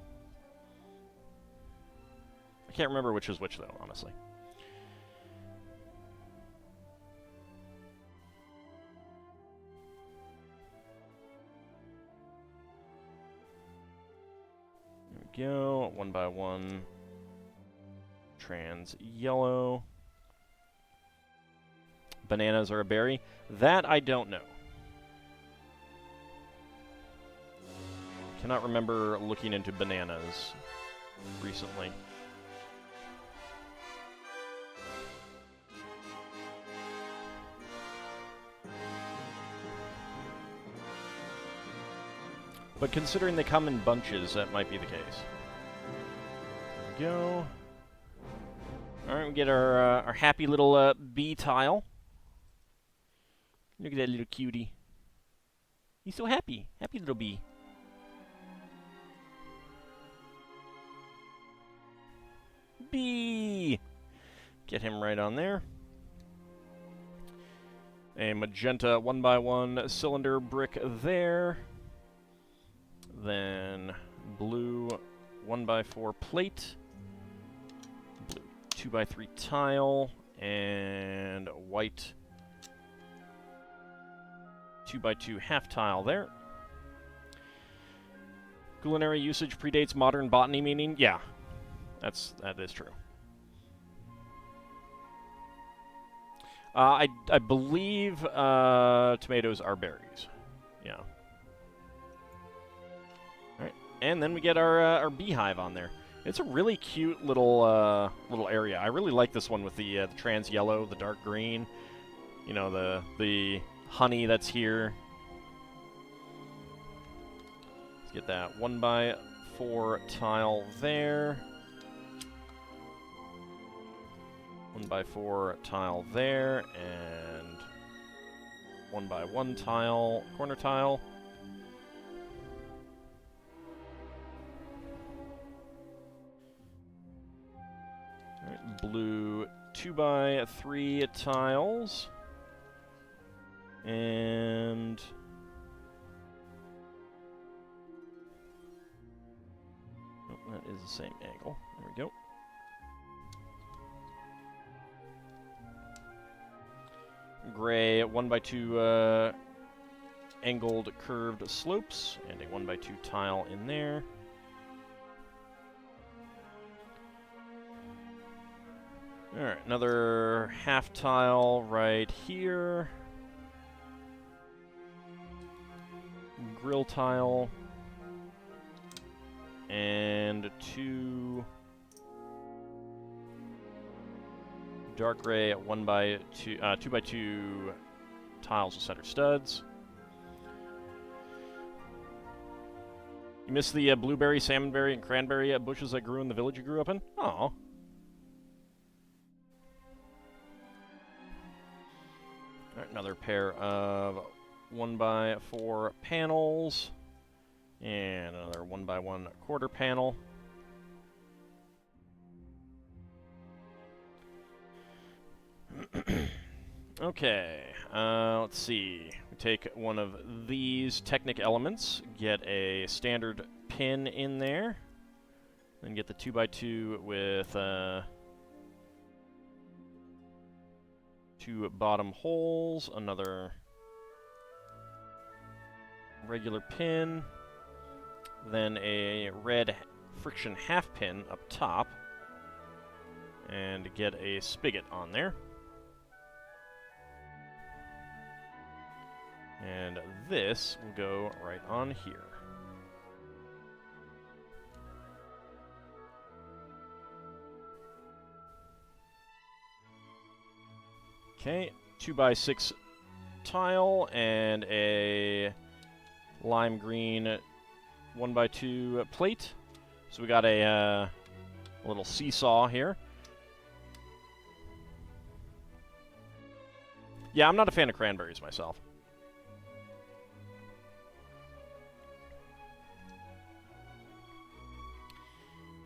I can't remember which is which, though, honestly. There we go. 1x1. Trans yellow. Bananas are a berry. That I don't know. Cannot remember looking into bananas recently. But considering they come in bunches, that might be the case. There we go. Alright, we get our happy little bee tile. Look at that little cutie. He's so happy. Happy little bee. Bee! Get him right on there. A magenta 1x1 cylinder brick there. Then blue 1x4 plate, blue 2x3 tile, and white 2x2 half tile there. Culinary usage predates modern botany, meaning, yeah, that is true. I believe tomatoes are berries. Yeah. And then we get our beehive on there. It's a really cute little little area. I really like this one with the trans yellow, the dark green. You know, the honey that's here. Let's get that 1x4 tile there. 1x4 tile there, and 1x1 tile, corner tile. Blue 2x3 tiles, and oh, that is the same angle. There we go. Gray 1x2 angled curved slopes, and a 1x2 tile in there. Alright, another half tile right here. Grill tile. And two dark gray 2x2 tiles with center studs. You missed the blueberry, salmonberry, and cranberry bushes that grew in the village you grew up in? Aw. Another pair of 1x4 panels, and another 1x1 quarter panel. Okay, let's see. We take one of these Technic elements, get a standard pin in there, then get the 2x2 with two bottom holes, another regular pin, then a red friction half pin up top. and get a spigot on there. And this will go right on here. Okay, 2x6 tile and a lime green 1x2 plate. So we got a little seesaw here. Yeah, I'm not a fan of cranberries myself.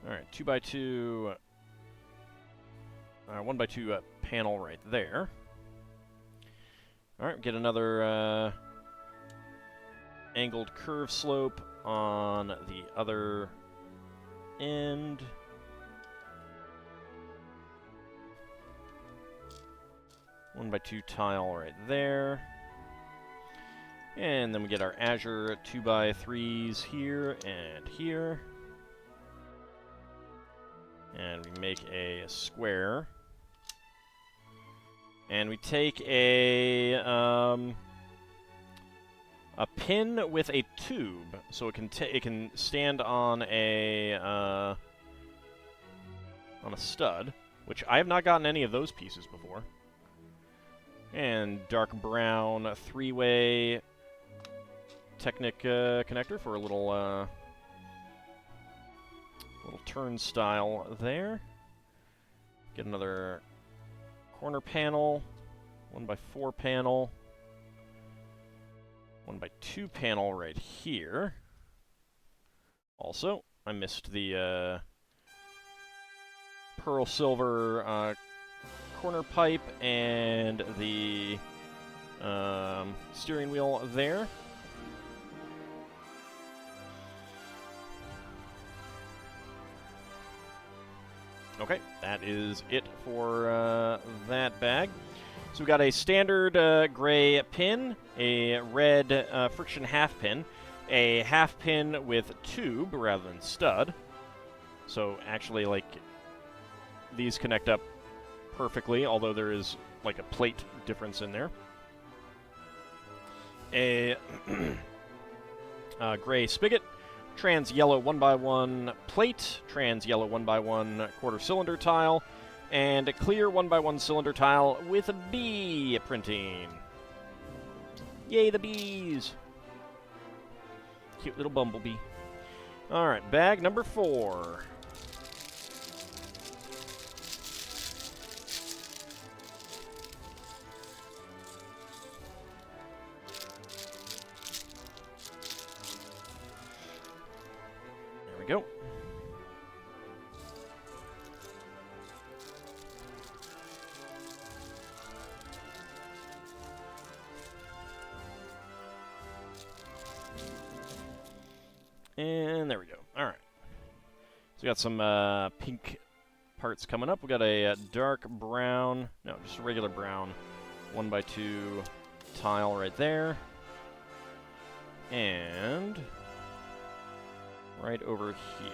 Alright, 2x2, 1x2 panel right there. Alright, get another angled curve slope on the other end. One by two tile right there. And then we get our azure 2x3s here and here. And we make a square. And we take a pin with a tube, so it can stand on a stud, which I have not gotten any of those pieces before. And dark brown 3-way Technic connector for a little turnstile there. Get another corner panel, 1x4 panel, 1x2 panel right here. Also, I missed the pearl silver corner pipe and the steering wheel there. Okay, that is it for that bag. So we've got a standard gray pin, a red friction half pin, a half pin with tube rather than stud. So actually, like, these connect up perfectly, although there is like a plate difference in there. A gray spigot, trans yellow 1x1 plate, trans yellow 1x1 quarter cylinder tile, and a clear 1x1 cylinder tile with a bee printing. Yay, the bees! Cute little bumblebee. Alright, bag number 4. There we go. And there we go. All right. So we got some pink parts coming up. We got a dark brown, no, just a regular brown 1x2 tile right there. And right over here.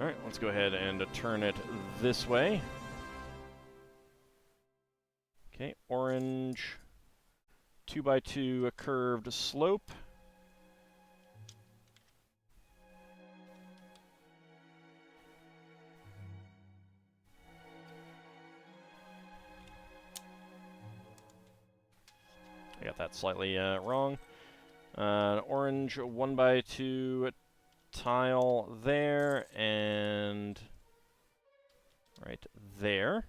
All right, let's go ahead and turn it this way. Okay, orange 2x2 curved slope. I got that slightly wrong. Orange 1x2 tile there and right there.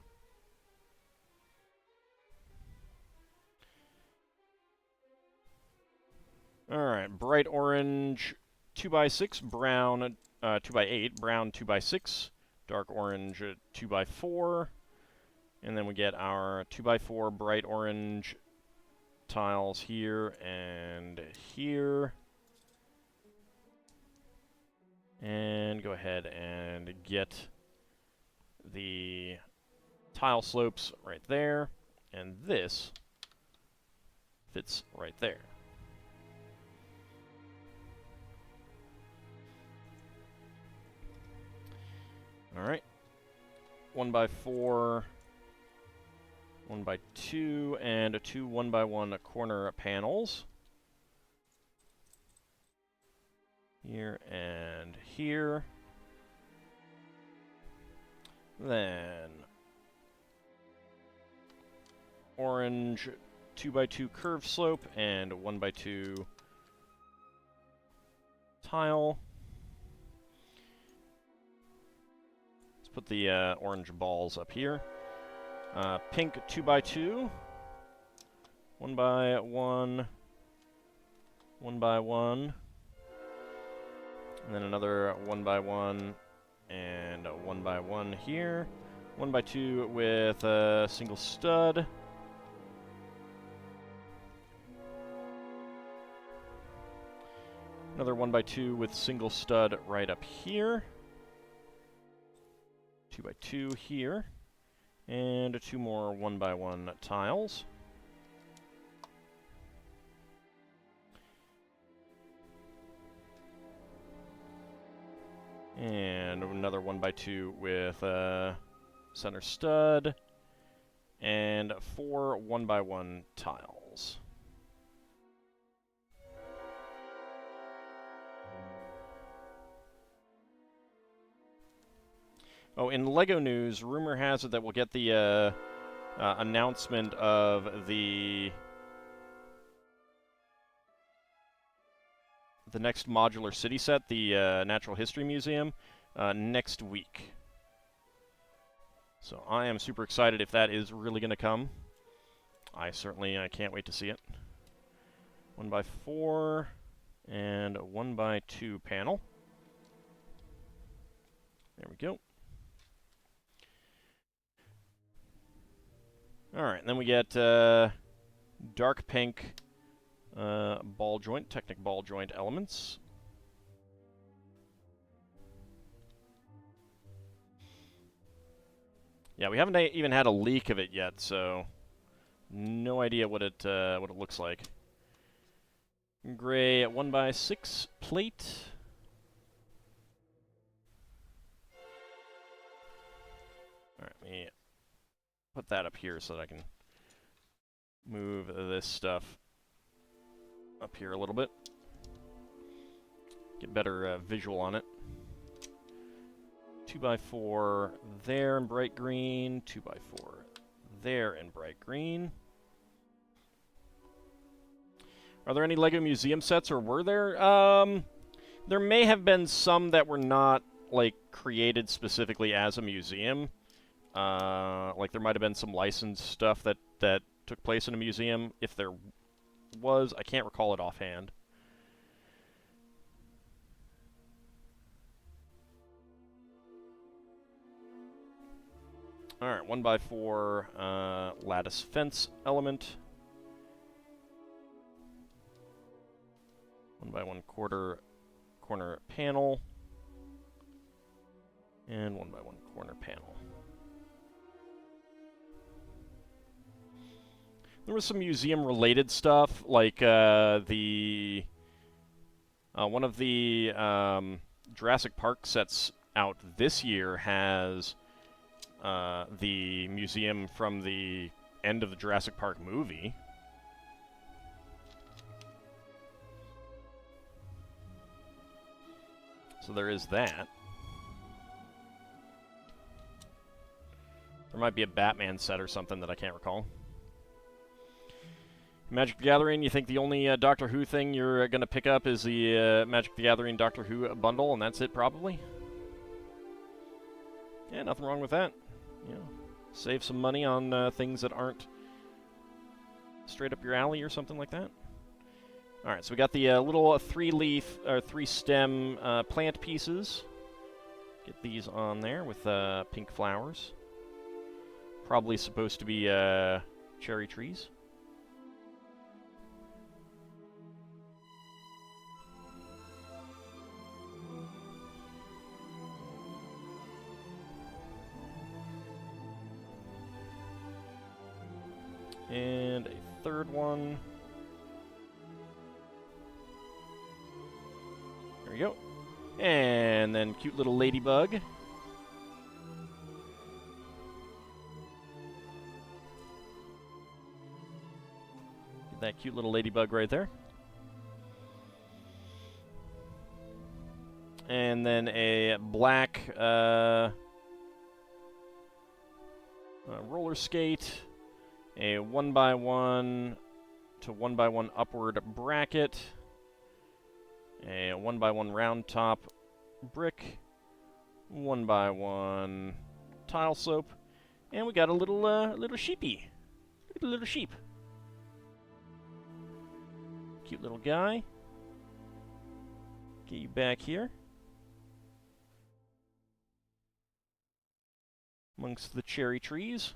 Alright, bright orange 2x6, brown 2x8, brown 2x6, dark orange 2x4, and then we get our 2x4 bright orange tiles here and here. And go ahead and get the tile slopes right there, and this fits right there. Alright. 1x4, 1x2, and 2 1x1 corner panels. Here and here. Then orange 2x2 curve slope and 1x2 tile. Let's put the orange balls up here. Pink 2x2, 1x1, 1x1, and then another 1x1 and a 1x1 here. 1x2 with a single stud. Another 1x2 with single stud right up here. 2x2 here. And 2 more 1x1 tiles. And another 1x2 with a center stud. And 4 1x1 tiles. Oh, in LEGO news, rumor has it that we'll get the announcement of the next modular city set, the Natural History Museum, next week. So I am super excited if that is really going to come. I can't wait to see it. 1x4 and a 1x2 panel. There we go. Alright, and then we get dark pink ball joint, Technic ball joint elements. Yeah, we haven't even had a leak of it yet, so no idea what it looks like. Gray 1x6 plate. Alright, let me put that up here so that I can move this stuff up here a little bit. Get better visual on it. 2x4 there in bright green. 2x4 there in bright green. Are there any LEGO museum sets, or were there? There may have been some that were not, like, created specifically as a museum. Like, there might have been some licensed stuff that took place in a museum. If there was, I can't recall it offhand. Alright, 1x4 lattice fence element. 1x1 corner panel. And 1x1 corner panel. There was some museum-related stuff, like one of the Jurassic Park sets out this year has the museum from the end of the Jurassic Park movie. So there is that. There might be a Batman set or something that I can't recall. Magic the Gathering, you think the only Doctor Who thing you're going to pick up is the Magic the Gathering Doctor Who bundle, and that's it probably? Yeah, nothing wrong with that. You know, save some money on things that aren't straight up your alley or something like that. Alright, so we got the little three-leaf, or three-stem plant pieces. Get these on there with pink flowers. Probably supposed to be cherry trees. And a third one. There we go. And then cute little ladybug. Get that cute little ladybug right there. And then a black roller skate, a 1x1 to 1x1 upward bracket, a 1x1 round top brick, 1x1 tile slope, and we got a little sheepy. Look at the little sheep. Cute little guy. Get you back here. Amongst the cherry trees.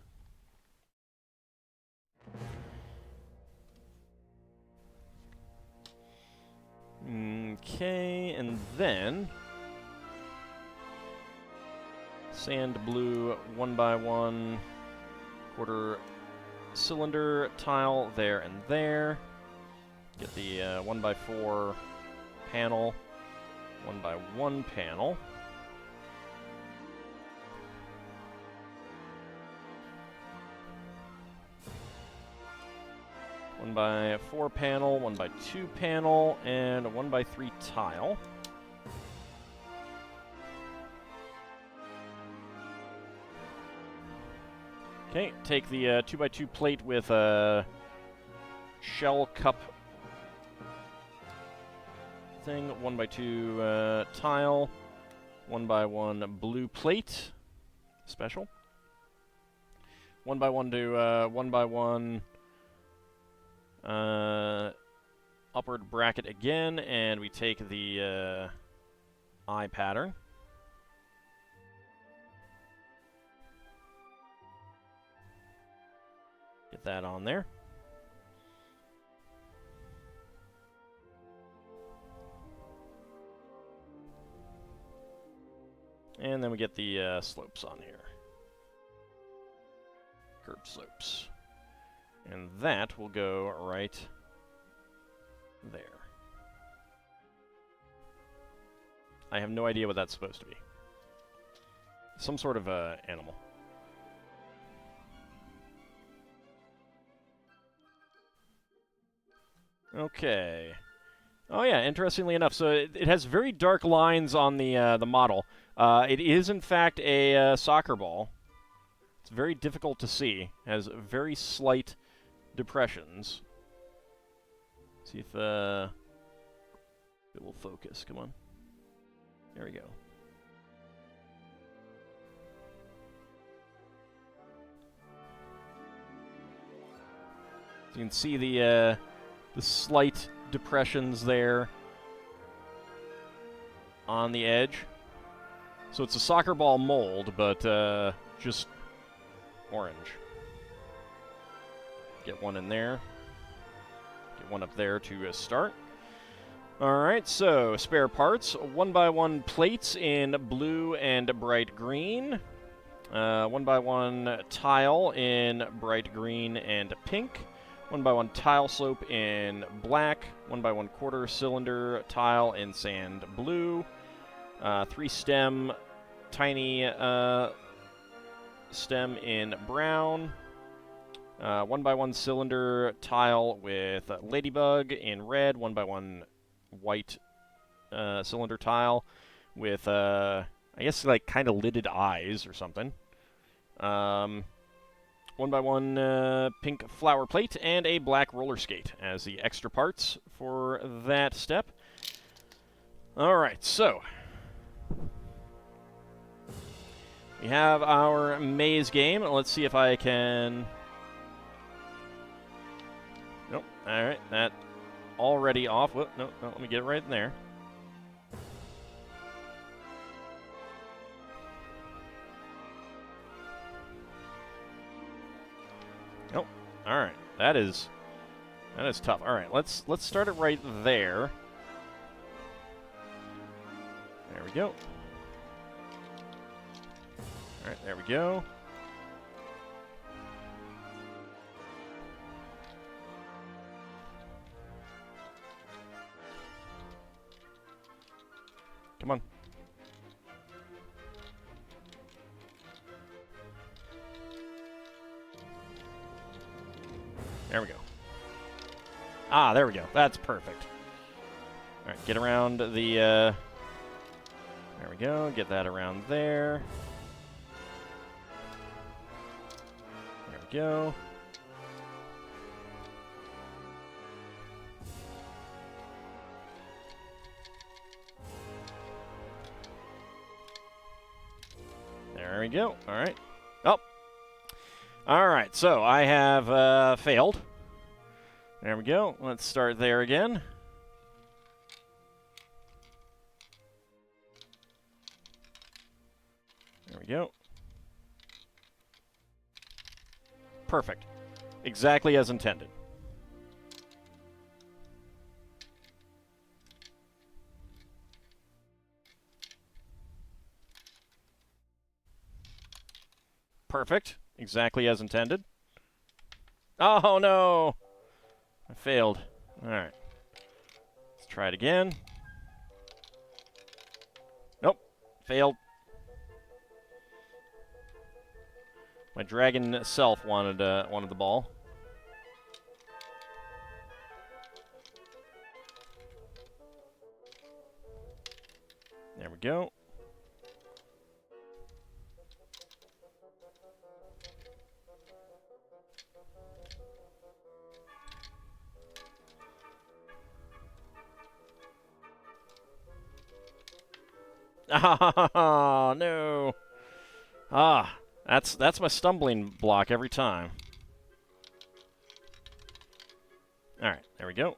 Okay, and then sand blue 1x1 quarter cylinder tile there and there. Get the 1x4 panel, 1x1 panel. 1x4 panel, 1x2 panel, and a 1x3 tile. Okay, take the 2x2 plate with a shell cup thing, 1x2 tile, 1x1 blue plate, special. 1x1 to 1x1 upward bracket again, and we take the eye pattern. Get that on there. And then we get the slopes on here. Curved slopes. And that will go right there. I have no idea what that's supposed to be. Some sort of animal. Okay. Oh yeah, interestingly enough, so it has very dark lines on the model. It is in fact a soccer ball. It's very difficult to see. It has very slight depressions. See if it will focus. Come on. There we go. So you can see the slight depressions there on the edge. So it's a soccer ball mold, but just orange. Get one in there. Get one up there to start. Alright, so spare parts. 1x1 plates in blue and bright green. 1x1 tile in bright green and pink. 1x1 tile slope in black. 1x1 quarter cylinder tile in sand blue. 3 stem, tiny stem in brown. 1x1 cylinder tile with ladybug in red. 1x1 white cylinder tile with, I guess, like kind of lidded eyes or something. 1x1 pink flower plate and a black roller skate as the extra parts for that step. Alright, so we have our maze game. Let's see if I can... Nope. Alright, that already off. Whoop, no, let me get it right in there. Nope. Alright, that is tough. Alright, let's start it right there. There we go. Alright, there we go. Come on. There we go. Ah, there we go. That's perfect. All right, get around the... there we go. Get that around there. There we go. There we go. All right. Oh. All right, so I have failed. There we go. Let's start there again. There we go. Perfect. Exactly as intended. Perfect. Exactly as intended. Oh, no! I failed. Alright. Let's try it again. Nope. Failed. My dragon self wanted the ball. There we go. Oh, no. Ah, that's my stumbling block every time. All right, there we go.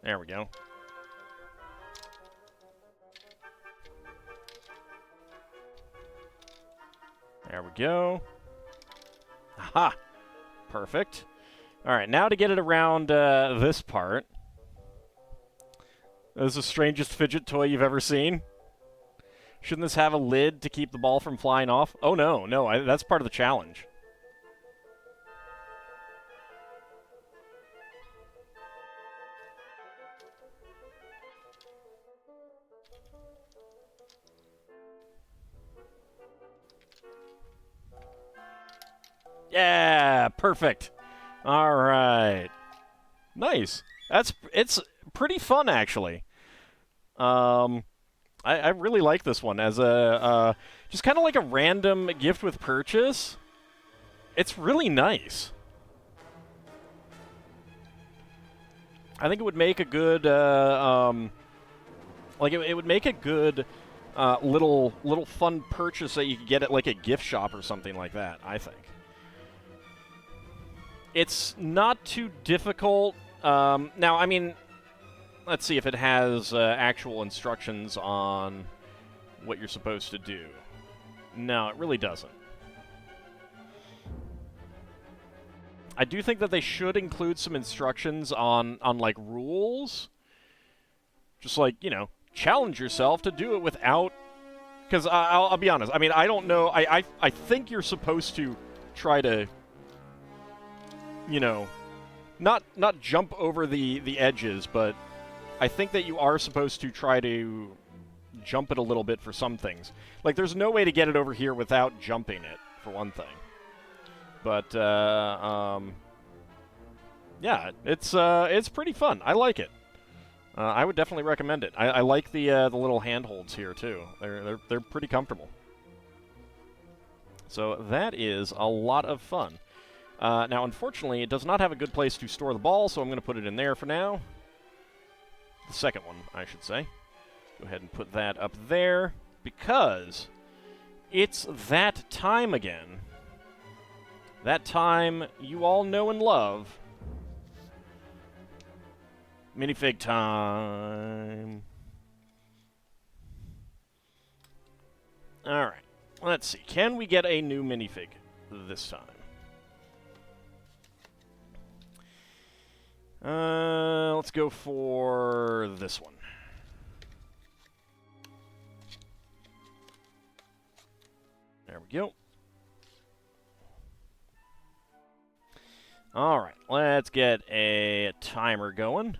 There we go. There we go. Aha! Perfect. All right, now to get it around this part. This is the strangest fidget toy you've ever seen. Shouldn't this have a lid to keep the ball from flying off? Oh, no, that's part of the challenge. Yeah, perfect. All right. Nice. It's pretty fun, actually. I really like this one as a just kind of like a random gift with purchase. It's really nice. I think it would make a good like it would make a good little fun purchase that you could get at like a gift shop or something like that, I think. It's not too difficult. Now, I mean, let's see if it has actual instructions on what you're supposed to do. No, it really doesn't. I do think that they should include some instructions on like, rules. Just like, you know, challenge yourself to do it without... Because I'll be honest. I mean, I don't know. I think you're supposed to try to... You know, not jump over the edges, but I think that you are supposed to try to jump it a little bit for some things. Like, there's no way to get it over here without jumping it, for one thing. But, yeah, it's pretty fun. I like it. I would definitely recommend it. I like the little handholds here, too. They're pretty comfortable. So that is a lot of fun. Now, unfortunately, it does not have a good place to store the ball, so I'm going to put it in there for now. The second one, I should say. Go ahead and put that up there, because it's that time again. That time you all know and love. Minifig time. Alright, let's see. Can we get a new minifig this time? Let's go for this one. There we go. All right, let's get a timer going.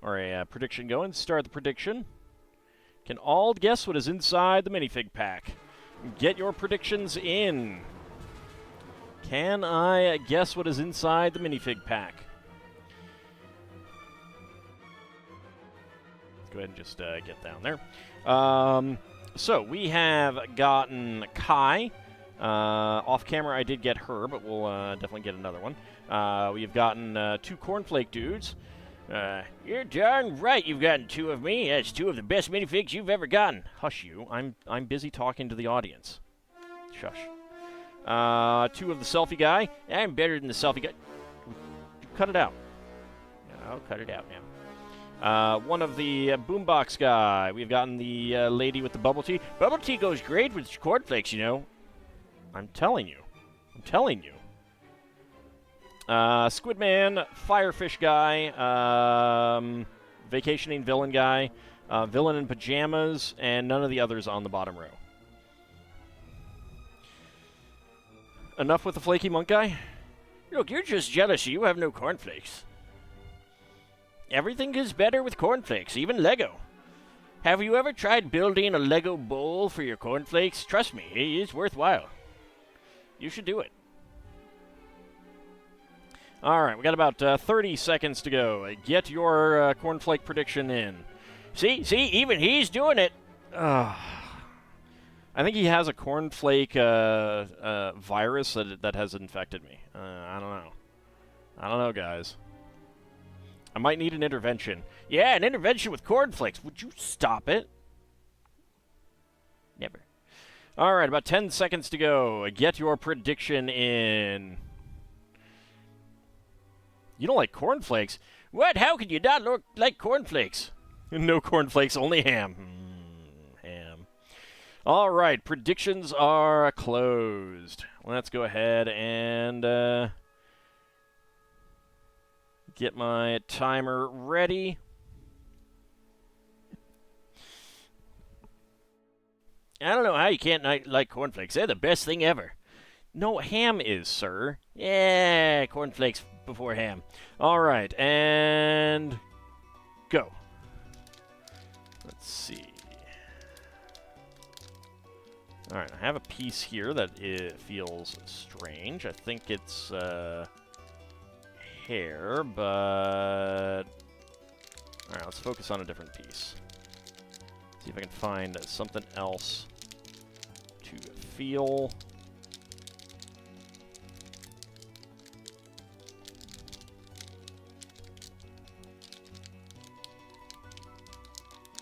Or a prediction going. Start the prediction. Can all guess what is inside the minifig pack? Get your predictions in. Can I guess what is inside the minifig pack? Go ahead and just get down there. So we have gotten Kai. Off camera, I did get her, but we'll definitely get another one. We've gotten 2 cornflake dudes. You're darn right you've gotten 2 of me. That's 2 of the best minifigs you've ever gotten. Hush you. I'm busy talking to the audience. Shush. 2 of the selfie guy. I'm better than the selfie guy. Cut it out. I'll cut it out now. 1 of the boombox guy. We've gotten the lady with the bubble tea. Bubble tea goes great with cornflakes, you know. I'm telling you. I'm telling you. Squidman, Firefish guy, Vacationing Villain guy, Villain in Pajamas, and none of the others on the bottom row. Enough with the Flaky Monk guy? Look, you're just jealous you have no cornflakes. Everything is better with cornflakes, even Lego. Have you ever tried building a Lego bowl for your cornflakes? Trust me, it is worthwhile. You should do it. All right, we got about 30 seconds to go. Get your cornflake prediction in. See, even he's doing it. I think he has a cornflake virus that has infected me. I don't know, guys. I might need an intervention. Yeah, an intervention with cornflakes. Would you stop it? Never. All right, about 10 seconds to go. Get your prediction in. You don't like cornflakes? What? How could you not like cornflakes? No cornflakes, only ham. Ham. All right, predictions are closed. Let's go ahead and get my timer ready. I don't know how you can't like cornflakes. They're the best thing ever. No, ham is, sir. Yeah, cornflakes before ham. All right, and go. Let's see. All right, I have a piece here that it feels strange. I think it's hair, but... All right, let's focus on a different piece. See if I can find something else to feel.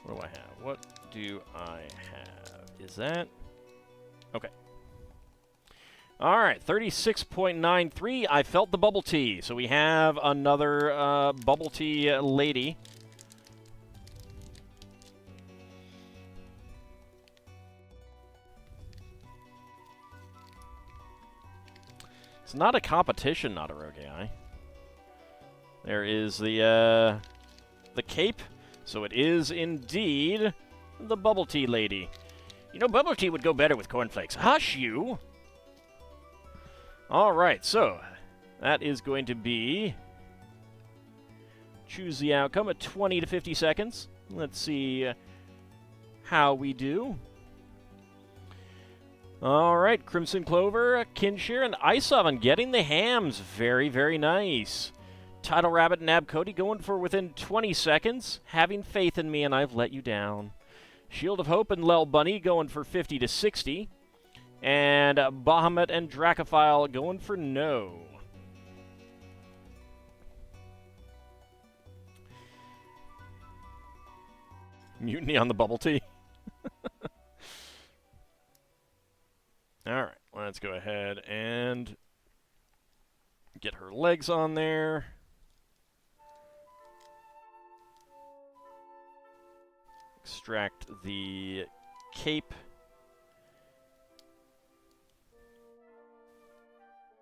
What do I have? What do I have? Is that... Okay. All right, 36.93. I felt the bubble tea. So we have another bubble tea lady. It's not a competition, not a rogue AI. There is the cape. So it is indeed the bubble tea lady. You know, bubble tea would go better with cornflakes. Hush you! All right, so that is going to be... Choose the outcome at 20 to 50 seconds. Let's see how we do. All right, Crimson Clover, Kinshire, and Ice Oven getting the hams. Very, very nice. Title Rabbit and Nab Cody going for within 20 seconds. Having faith in me, and I've let you down. Shield of Hope and Lel Bunny going for 50 to 60. And Bahamut and Dracophile going for no. Mutiny on the bubble tea. All right, let's go ahead and get her legs on there. Extract the cape.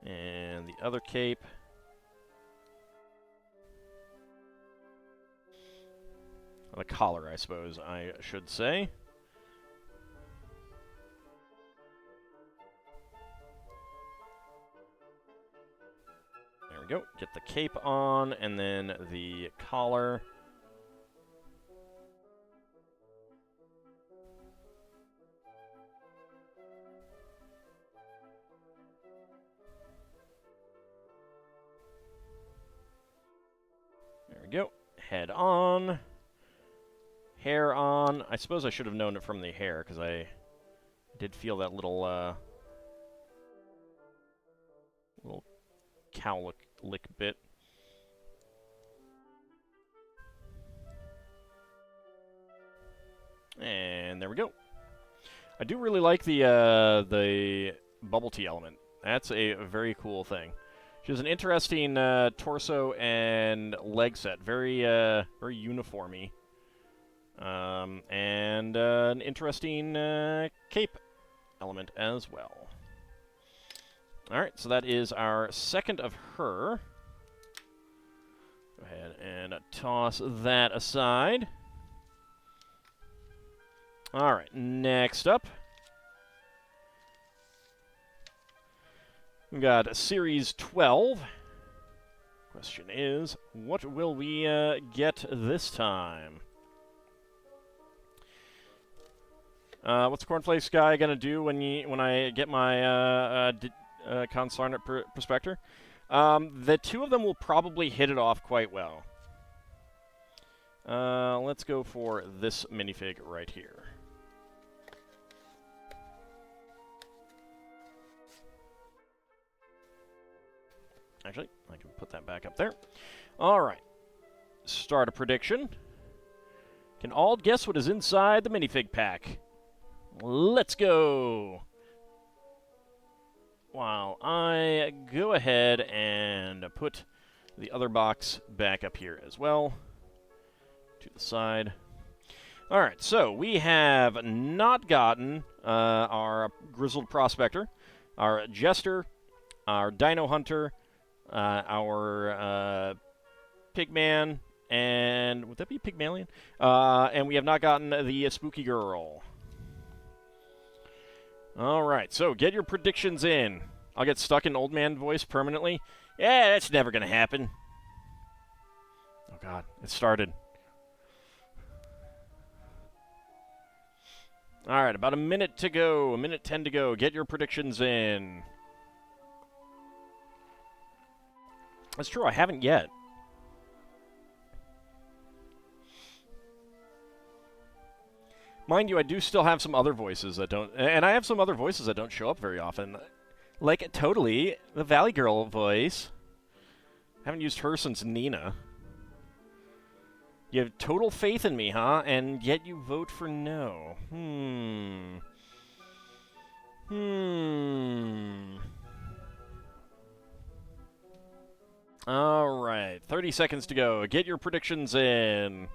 And the other cape. The collar, I suppose I should say. There we go. Get the cape on, and then the collar. Head on. Hair on. I suppose I should have known it from the hair, because I did feel that little cow lick bit. And there we go. I do really like the bubble tea element. That's a very cool thing. She has an interesting torso and leg set, very uniformy, and an interesting cape element as well. All right, so that is our second of her. Go ahead and toss that aside. All right, next up, we've got Series 12. Question is, what will we get this time? What's Cornflakes guy gonna do when I get my Consarnate Prospector? The two of them will probably hit it off quite well. Let's go for this minifig right here. Actually, I can put that back up there. All right. Start a prediction. Can Ald guess what is inside the minifig pack? Let's go. While I go ahead and put the other box back up here as well. To the side. All right, so we have not gotten our Grizzled Prospector, our Jester, our Dino Hunter, our Pigman, and would that be Pygmalion? And we have not gotten the Spooky Girl. All right, so get your predictions in. I'll get stuck in old man voice permanently. Yeah, that's never going to happen. Oh, God, it started. All right, about a minute to go, a minute 10 to go. Get your predictions in. That's true, I haven't yet. Mind you, I do still have some other voices that don't... And I have some other voices that don't show up very often. Like, totally, the Valley Girl voice. I haven't used her since Nina. You have total faith in me, huh? And yet you vote for no. All right, 30 seconds to go. Get your predictions in.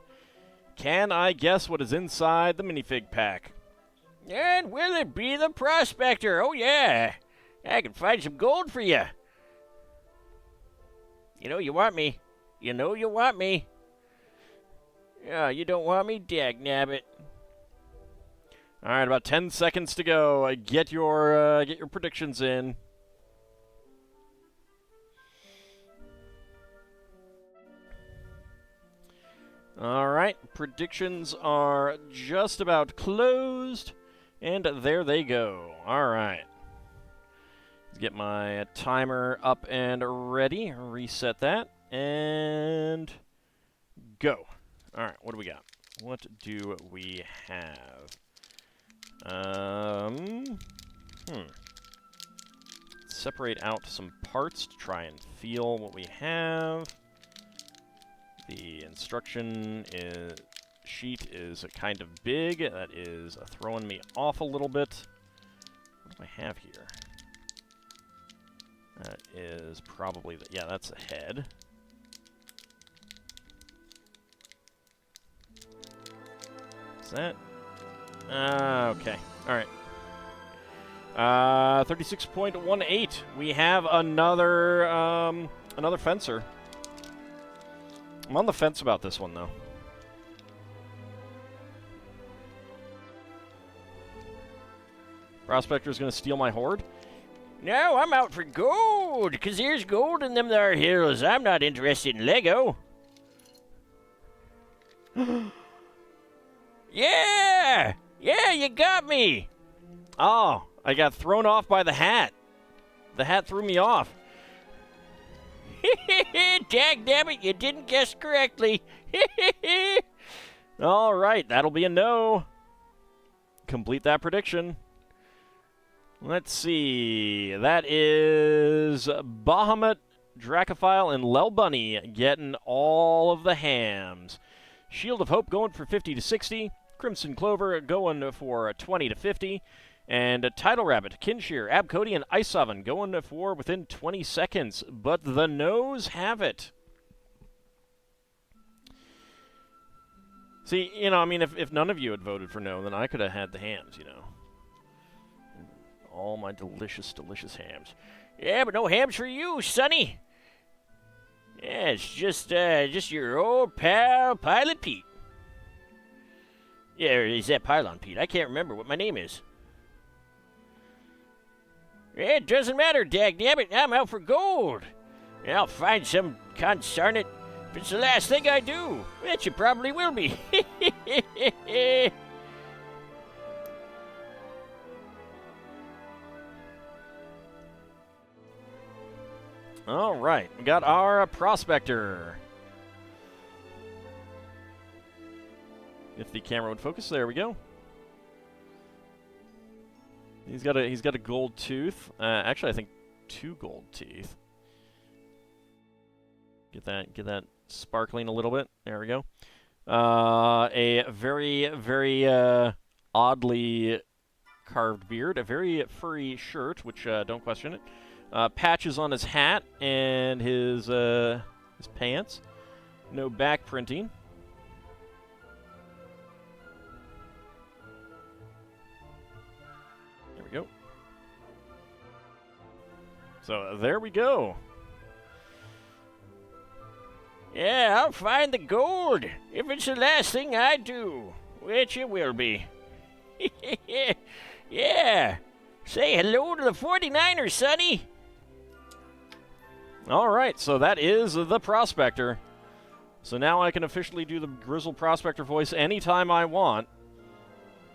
Can I guess what is inside the minifig pack? And will it be the Prospector? Oh, yeah. I can find some gold for you. You know you want me. You know you want me. Yeah, you don't want me? Dagnabbit. All right, about 10 seconds to go. Get your predictions in. All right, predictions are just about closed, and there they go. All right. Let's get my timer up and ready. Reset that, and go. All right, what do we got? What do we have? Separate out some parts to try and feel what we have. The instruction sheet is kind of big. That is throwing me off a little bit. What do I have here? That is probably the... Yeah, that's a head. Is that... okay. All right. 36.18. We have another another fencer. I'm on the fence about this one, though. Prospector's gonna steal my hoard? No, I'm out for gold, because there's gold in them there heroes. I'm not interested in Lego. Yeah! Yeah, you got me! Oh, I got thrown off by the hat. The hat threw me off. Dagnabbit, you didn't guess correctly. All right, that'll be a no. Complete that prediction. Let's see. That is Bahamut, Dracophile, and Lel Bunny getting all of the hams. Shield of Hope going for 50 to 60. Crimson Clover going for 20 to 50. And Tidal Rabbit, Kinshear, Abcody, and Ice Oven going for within 20 seconds. But the no's have it. See, you know, I mean, if none of you had voted for no, then I could have had the hams, you know. All my delicious, delicious hams. Yeah, but no hams for you, Sonny. Yeah, it's just your old pal, Pilot Pete. Yeah, or is that Pylon Pete? I can't remember what my name is. Yeah, it doesn't matter, dagnabbit. I'm out for gold. And I'll find some consarn it. If it's the last thing I do, which it probably will be. All right, we got our prospector. If the camera would focus, there we go. He's got a gold tooth. Actually, I think 2 gold teeth. Get that sparkling a little bit. There we go. A very, very oddly carved beard. A very furry shirt, which don't question it. Patches on his hat and his pants. No back printing. There we go. So there we go. Yeah, I'll find the gold if it's the last thing I do, which it will be. Yeah. Say hello to the 49ers, Sonny. All right, so that is the Prospector. So now I can officially do the Grizzle Prospector voice anytime I want,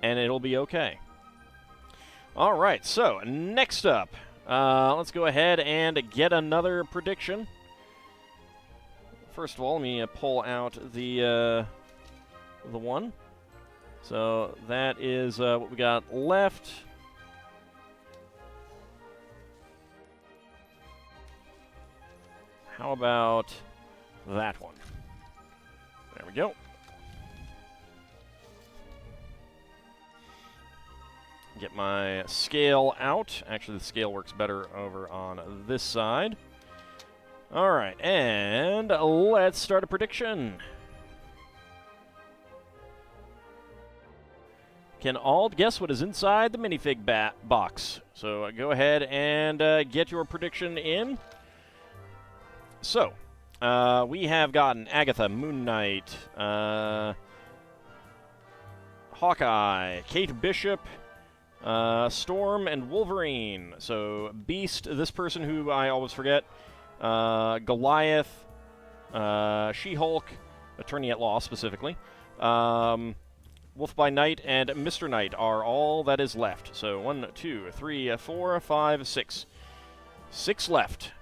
and it'll be okay. All right, so next up, let's go ahead and get another prediction. First of all, let me pull out the one. So that is what we got left. How about that one? There we go. Get my scale out. Actually, the scale works better over on this side. All right, and let's start a prediction. Can Ald guess what is inside the minifig box? So go ahead and get your prediction in. So, we have gotten Agatha, Moon Knight, Hawkeye, Kate Bishop, Storm, and Wolverine. So, Beast, this person who I always forget, Goliath, She-Hulk, Attorney at Law specifically, Wolf by Night, and Mr. Knight are all that is left. So 1, 2, 3, 4, 5, 6. 6 left.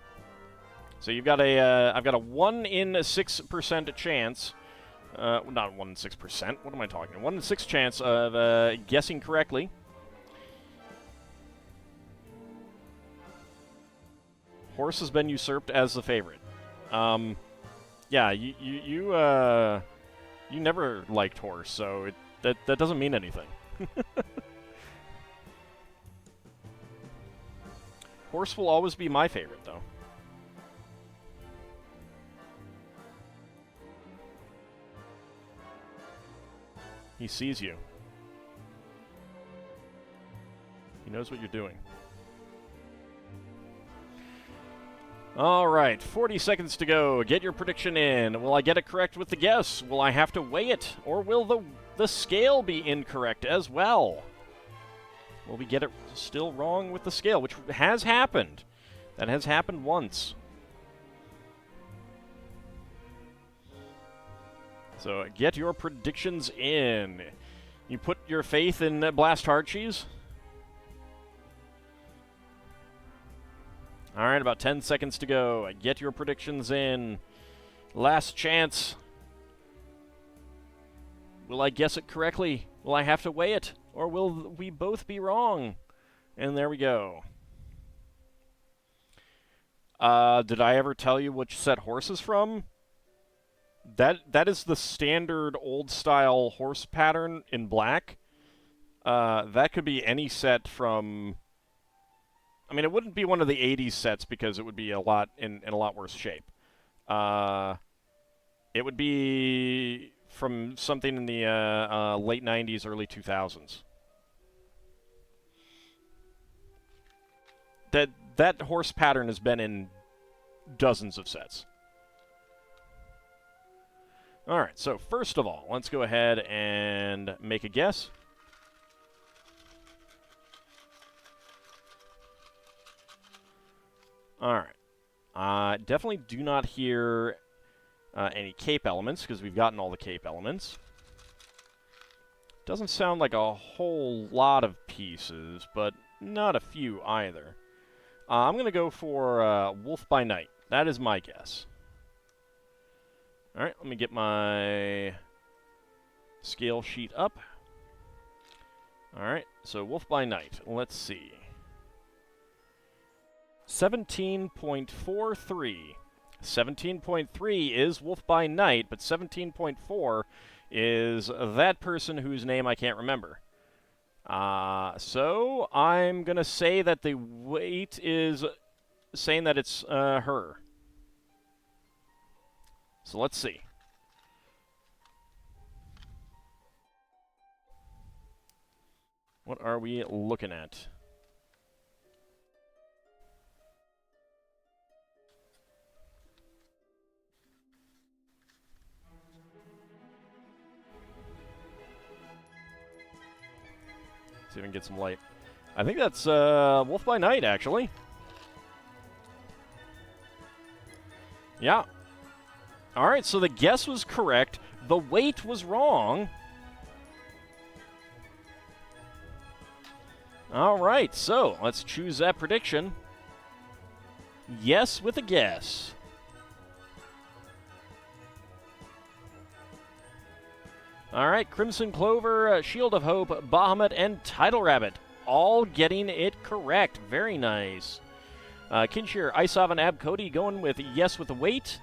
So you've got a, I've got a 1 in 6% chance, not 1 in 6%, what am I talking, 1 in 6 chance of guessing correctly. Horse has been usurped as the favorite. Yeah, you never liked Horse, so that doesn't mean anything. Horse will always be my favorite, though. He sees you. He knows what you're doing. All right, 40 seconds to go. Get your prediction in. Will I get it correct with the guess? Will I have to weigh it? Or will the scale be incorrect as well? Will we get it still wrong with the scale, which has happened. That has happened once. So get your predictions in. You put your faith in Blast Hard Cheese? Alright, about 10 seconds to go. Get your predictions in. Last chance. Will I guess it correctly? Will I have to weigh it? Or will we both be wrong? And there we go. Did I ever tell you which set horse is from? That is the standard old-style horse pattern in black. That could be any set from... I mean, it wouldn't be one of the 80s sets because it would be a lot in a lot worse shape. It would be from something in the late 90s, early 2000s. That horse pattern has been in dozens of sets. Alright, so first of all, let's go ahead and make a guess. Alright. Definitely do not hear any cape elements, because we've gotten all the cape elements. Doesn't sound like a whole lot of pieces, but not a few either. I'm going to go for Wolf by Night. That is my guess. Alright, let me get my scale sheet up. Alright, so Wolf by Night. Let's see. 17.43. 17.3 is Wolf by Night, but 17.4 is that person whose name I can't remember. So I'm going to say that the weight is saying that it's her. So let's see. What are we looking at? See if we can get some light. I think that's Wolf by Night, actually. Yeah. Alright, so the guess was correct. The weight was wrong. Alright, so let's choose that prediction. Yes with a guess. Alright, Crimson Clover, Shield of Hope, Bahamut, and Tidal Rabbit. All getting it correct. Very nice. Kinshir, Isav, and Abcody going with yes with the weight.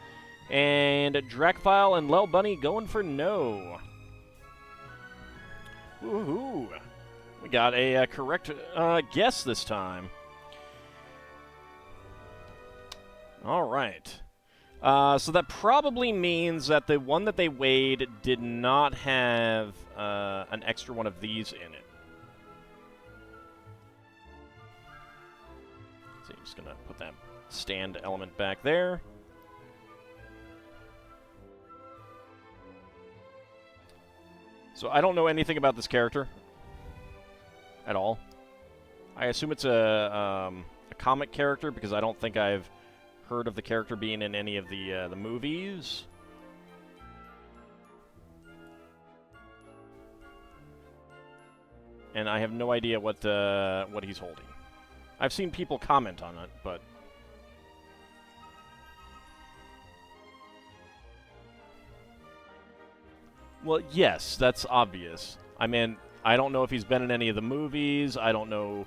And Drakfile and Lel Bunny going for no. Woohoo! We got a correct guess this time. All right. So that probably means that the one that they weighed did not have an extra one of these in it. So I'm just going to put that stand element back there. So I don't know anything about this character at all. I assume it's a comic character because I don't think I've heard of the character being in any of the movies. And I have no idea what he's holding. I've seen people comment on it, but well, yes, that's obvious. I mean, I don't know if he's been in any of the movies. I don't know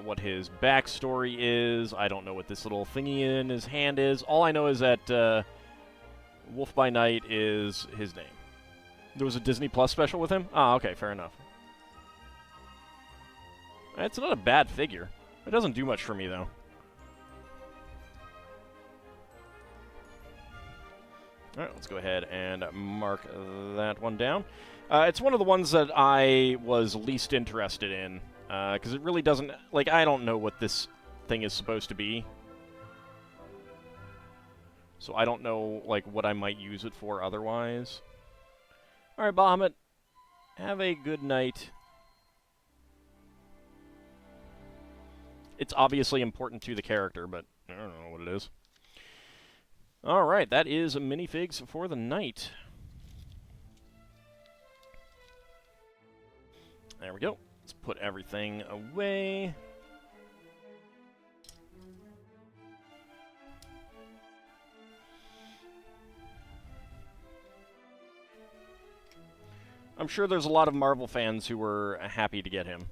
what his backstory is. I don't know what this little thingy in his hand is. All I know is that Wolf by Night is his name. There was a Disney Plus special with him? Ah, okay, fair enough. It's not a bad figure. It doesn't do much for me, though. All right, let's go ahead and mark that one down. It's one of the ones that I was least interested in, because it really doesn't... Like, I don't know what this thing is supposed to be. So I don't know, like, what I might use it for otherwise. All right, Bahamut, have a good night. It's obviously important to the character, but I don't know what it is. All right, that is minifigs for the night. There we go. Let's put everything away. I'm sure there's a lot of Marvel fans who were happy to get him,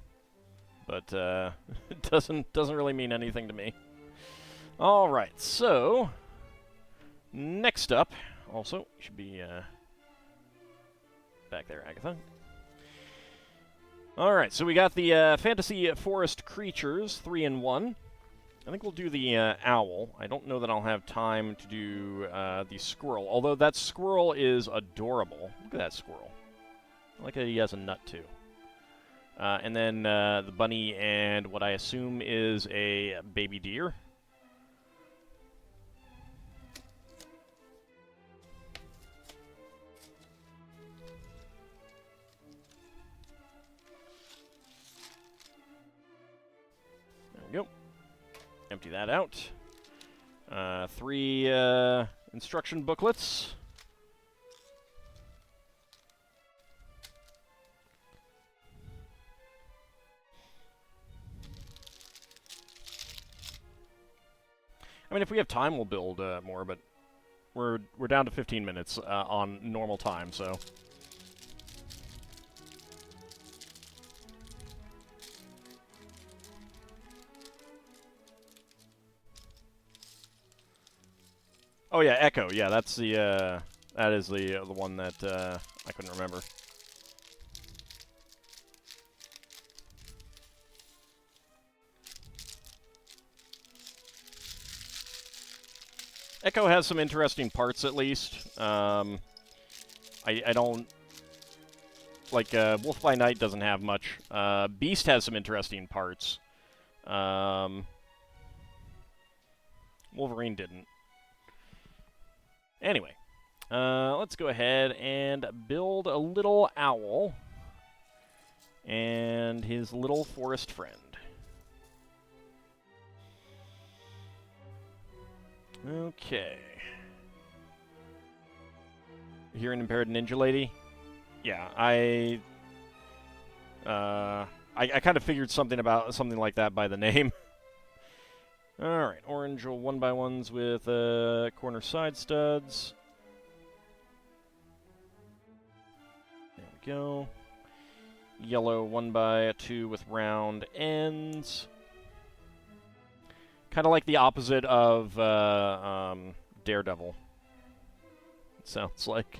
but it doesn't really mean anything to me. All right, so next up, also should be back there, Agatha. All right, so we got the fantasy forest creatures, 3-in-1. I think we'll do the owl. I don't know that I'll have time to do the squirrel, although that squirrel is adorable. Look at that squirrel. I like that he has a nut, too. And then the bunny and what I assume is a baby deer. There we go. Empty that out. 3 instruction booklets. I mean, if we have time, we'll build more, but we're down to 15 minutes on normal time, so. Oh yeah, Echo. Yeah, that's the that is the one that I couldn't remember. Echo has some interesting parts, at least. I don't like Wolf by Night doesn't have much. Beast has some interesting parts. Wolverine didn't. Anyway, let's go ahead and build a little owl and his little forest friend. Okay. Hearing impaired ninja lady? Yeah, I kind of figured something like that by the name. Alright, orange 1x1s with corner side studs. There we go. Yellow 1x2 with round ends. Kind of like the opposite of Daredevil. It sounds like.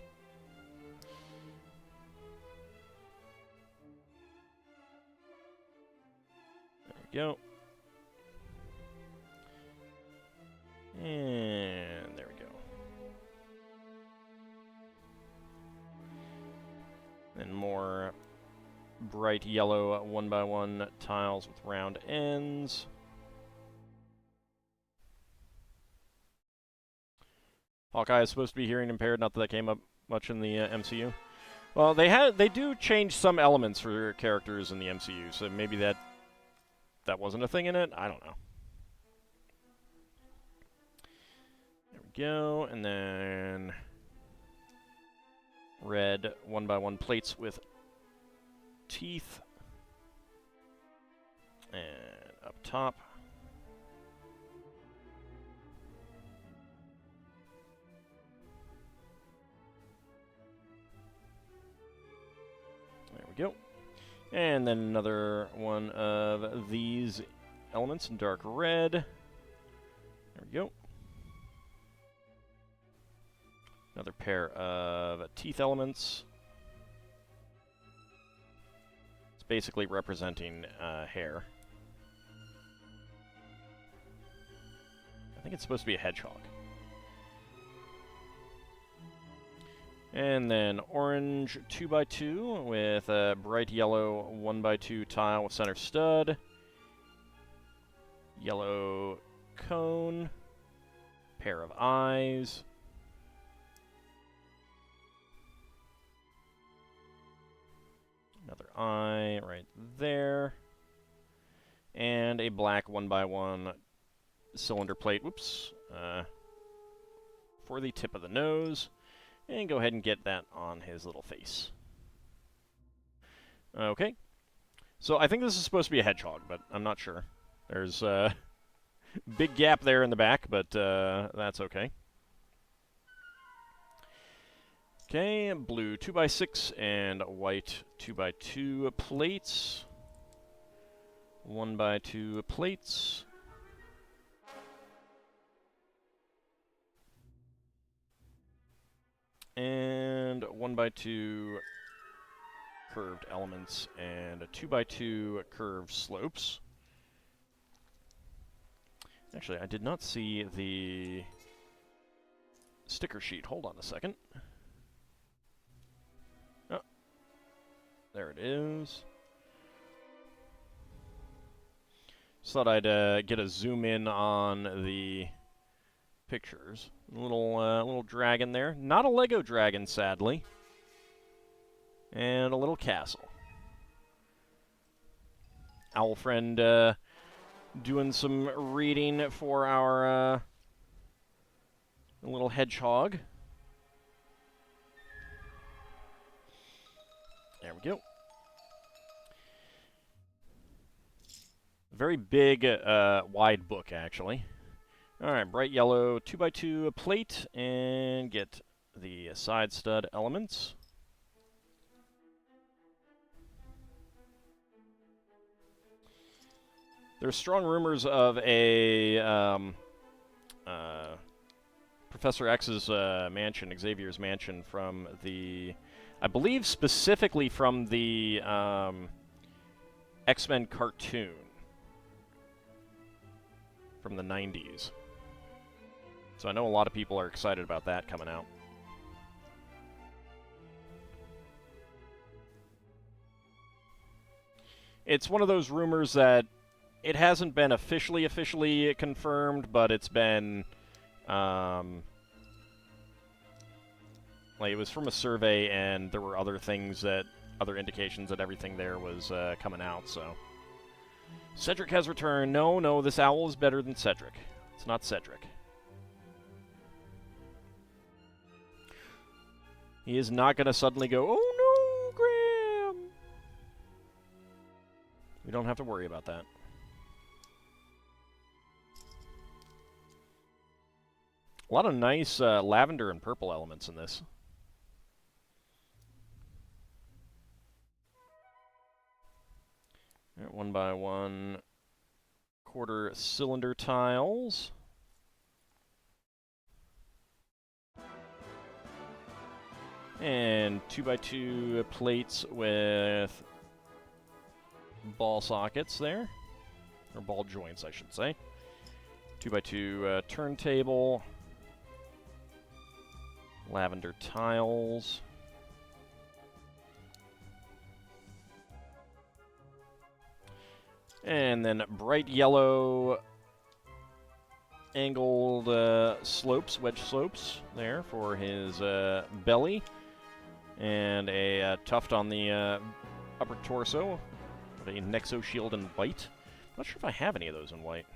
There we go. And there we go. And more bright yellow 1x1 tiles with round ends. Hawkeye is supposed to be hearing impaired, not that that came up much in the MCU. Well, they do change some elements for characters in the MCU, so maybe that wasn't a thing in it. I don't know. There we go, and then red 1x1 plates with teeth, and up top. There we go. And then another one of these elements in dark red. There we go. Another pair of teeth elements. It's basically representing hair. I think it's supposed to be a hedgehog. And then orange 2x2 with a bright yellow 1x2 tile with center stud. Yellow cone. Pair of eyes. Another eye right there. And a black 1x1 cylinder plate, whoops, for the tip of the nose. And go ahead and get that on his little face. Okay. So I think this is supposed to be a hedgehog, but I'm not sure. There's a big gap there in the back, but that's okay. Okay, blue 2x6 and white 2x2 plates. 1x2 plates. And 1x2 curved elements and a 2x2 curved slopes. Actually, I did not see the sticker sheet. Hold on a second. Oh, there it is. Just thought I'd get a zoom in on the pictures. Little dragon there. Not a Lego dragon, sadly. And a little castle. Owl friend doing some reading for our little hedgehog. There we go. Very big, wide book, actually. Alright, bright yellow 2x2 plate, and get the side stud elements. There's strong rumors of a Professor X's mansion, Xavier's mansion, from the, I believe specifically from the X-Men cartoon from the 90s. So I know a lot of people are excited about that coming out. It's one of those rumors that it hasn't been officially confirmed, but it's been, like, it was from a survey, and there were other things that, other indications that everything there was coming out, so. Cedric has returned. No, this owl is better than Cedric. It's not Cedric. He is not going to suddenly go, oh no, Graham! We don't have to worry about that. A lot of nice lavender and purple elements in this. Right, 1x1 quarter cylinder tiles. And 2x2 plates with ball sockets there. Or ball joints, I should say. 2x2 turntable. Lavender tiles. And then bright yellow angled slopes, wedge slopes there for his belly. And a tuft on the upper torso of a Nexo shield in white. I'm not sure if I have any of those in white.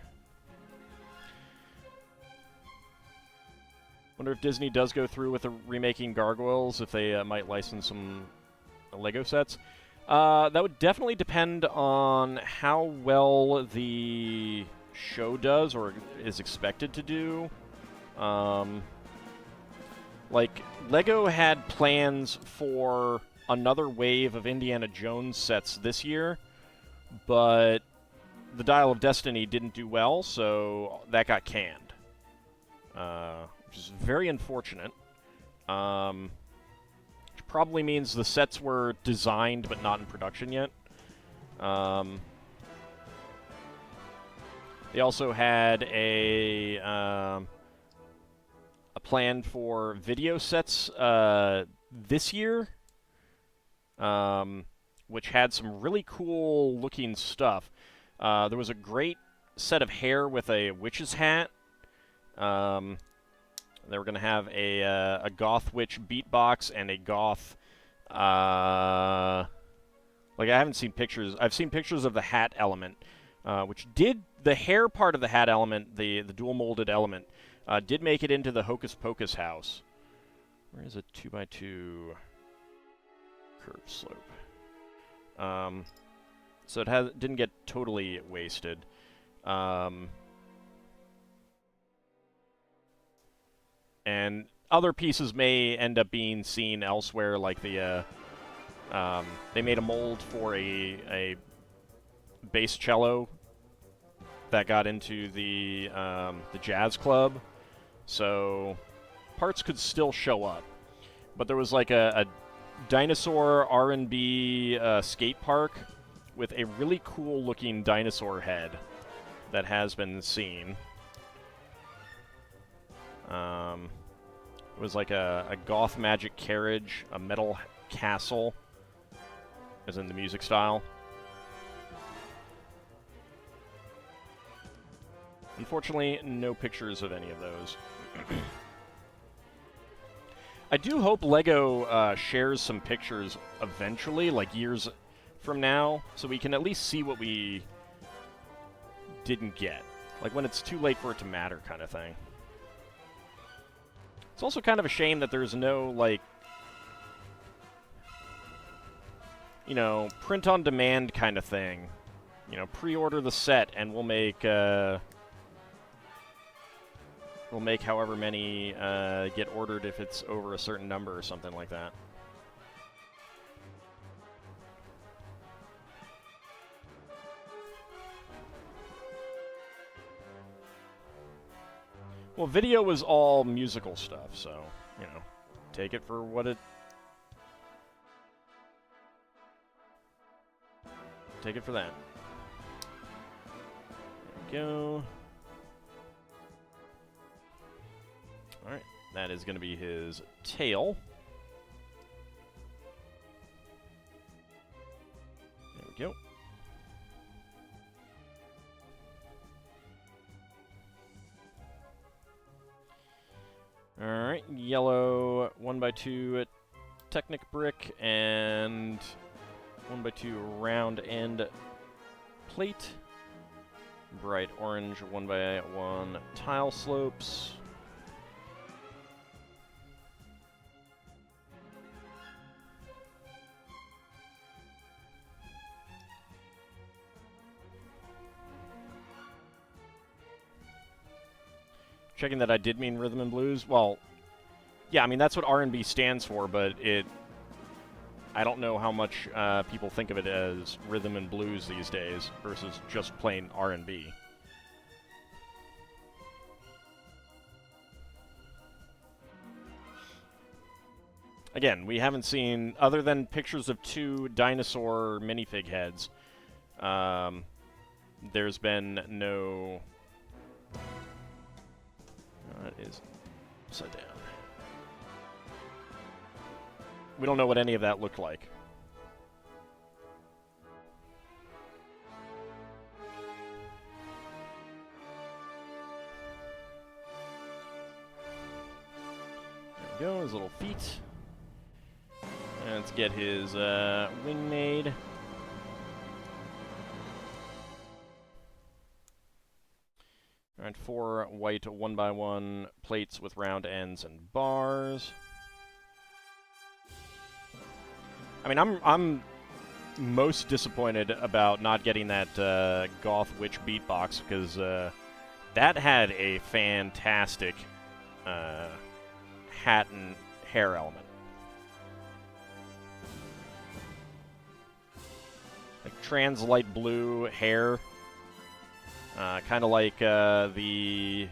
Wonder if Disney does go through with the remaking Gargoyles, if they might license some Lego sets. That would definitely depend on how well the show does, or is expected to do. Like, Lego had plans for another wave of Indiana Jones sets this year, but the Dial of Destiny didn't do well, so that got canned. Which is very unfortunate. Which probably means the sets were designed but not in production yet. They also had a plan for video sets this year, which had some really cool looking stuff. There was a great set of hair with a witch's hat. They were going to have a goth witch beatbox and a goth, like, I haven't seen pictures. I've seen pictures of the hat element, which did, the hair part of the hat element, the dual molded element, did make it into the Hocus Pocus house. Where is a 2x2 curved slope? So it didn't get totally wasted. And other pieces may end up being seen elsewhere, like they made a mold for a bass cello that got into the jazz club, so parts could still show up. But there was like a dinosaur R&B skate park with a really cool looking dinosaur head that has been seen. It was like a goth magic carriage, a metal castle, as in the music style. Unfortunately, no pictures of any of those. I do hope LEGO shares some pictures eventually, like years from now, so we can at least see what we didn't get. Like when it's too late for it to matter kind of thing. It's also kind of a shame that there's no, like, you know, print-on-demand kind of thing. You know, pre-order the set and we'll make however many get ordered if it's over a certain number or something like that. Well, video was all musical stuff, so, you know, take it for what it... Take it for that. There we go. Alright, that is going to be his tail. There we go. Alright, yellow 1x2 Technic brick and 1x2 round end plate. Bright orange 1x1 tile slopes. Checking that I did mean rhythm and blues. Well, yeah, I mean, that's what R&B stands for, but I don't know how much people think of it as rhythm and blues these days versus just plain R&B. Again, we haven't seen, other than pictures of 2 dinosaur minifig heads, there's been no... That is upside down. We don't know what any of that looked like. There we go, his little feet. And let's get his wing made. Alright, 4 white 1x1 plates with round ends and bars. I mean, I'm most disappointed about not getting that goth witch beatbox, because that had a fantastic hat and hair element. Like trans light blue hair. Kind of like the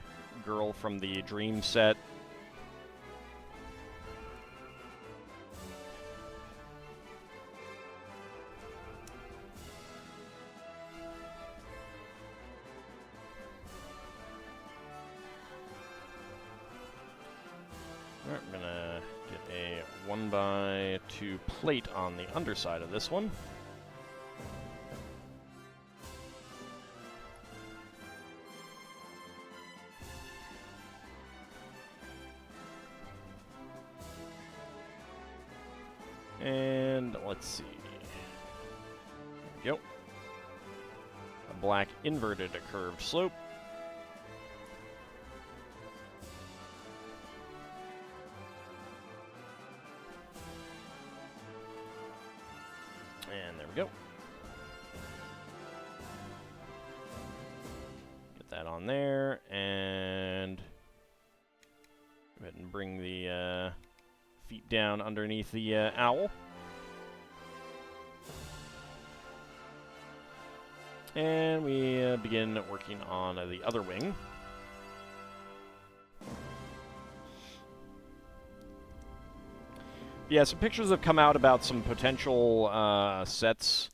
girl from the Dream set. Alright, I'm gonna get a 1x2 plate on the underside of this one. And let's see. There we go. A black inverted curved slope. And there we go. Get that on there, and go ahead and bring the feet down underneath the owl. And we begin working on the other wing. Yeah, some pictures have come out about some potential sets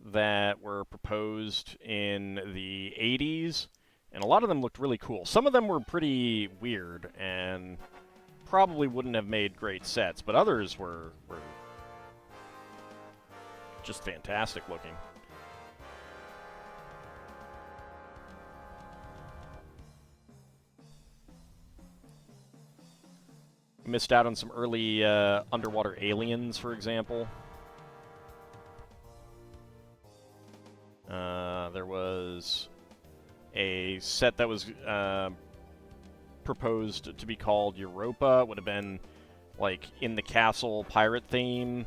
that were proposed in the 80s, and a lot of them looked really cool. Some of them were pretty weird and probably wouldn't have made great sets, but others were just fantastic looking. Missed out on some early underwater aliens, for example. There was a set that was proposed to be called Europa. It would have been like in the castle pirate theme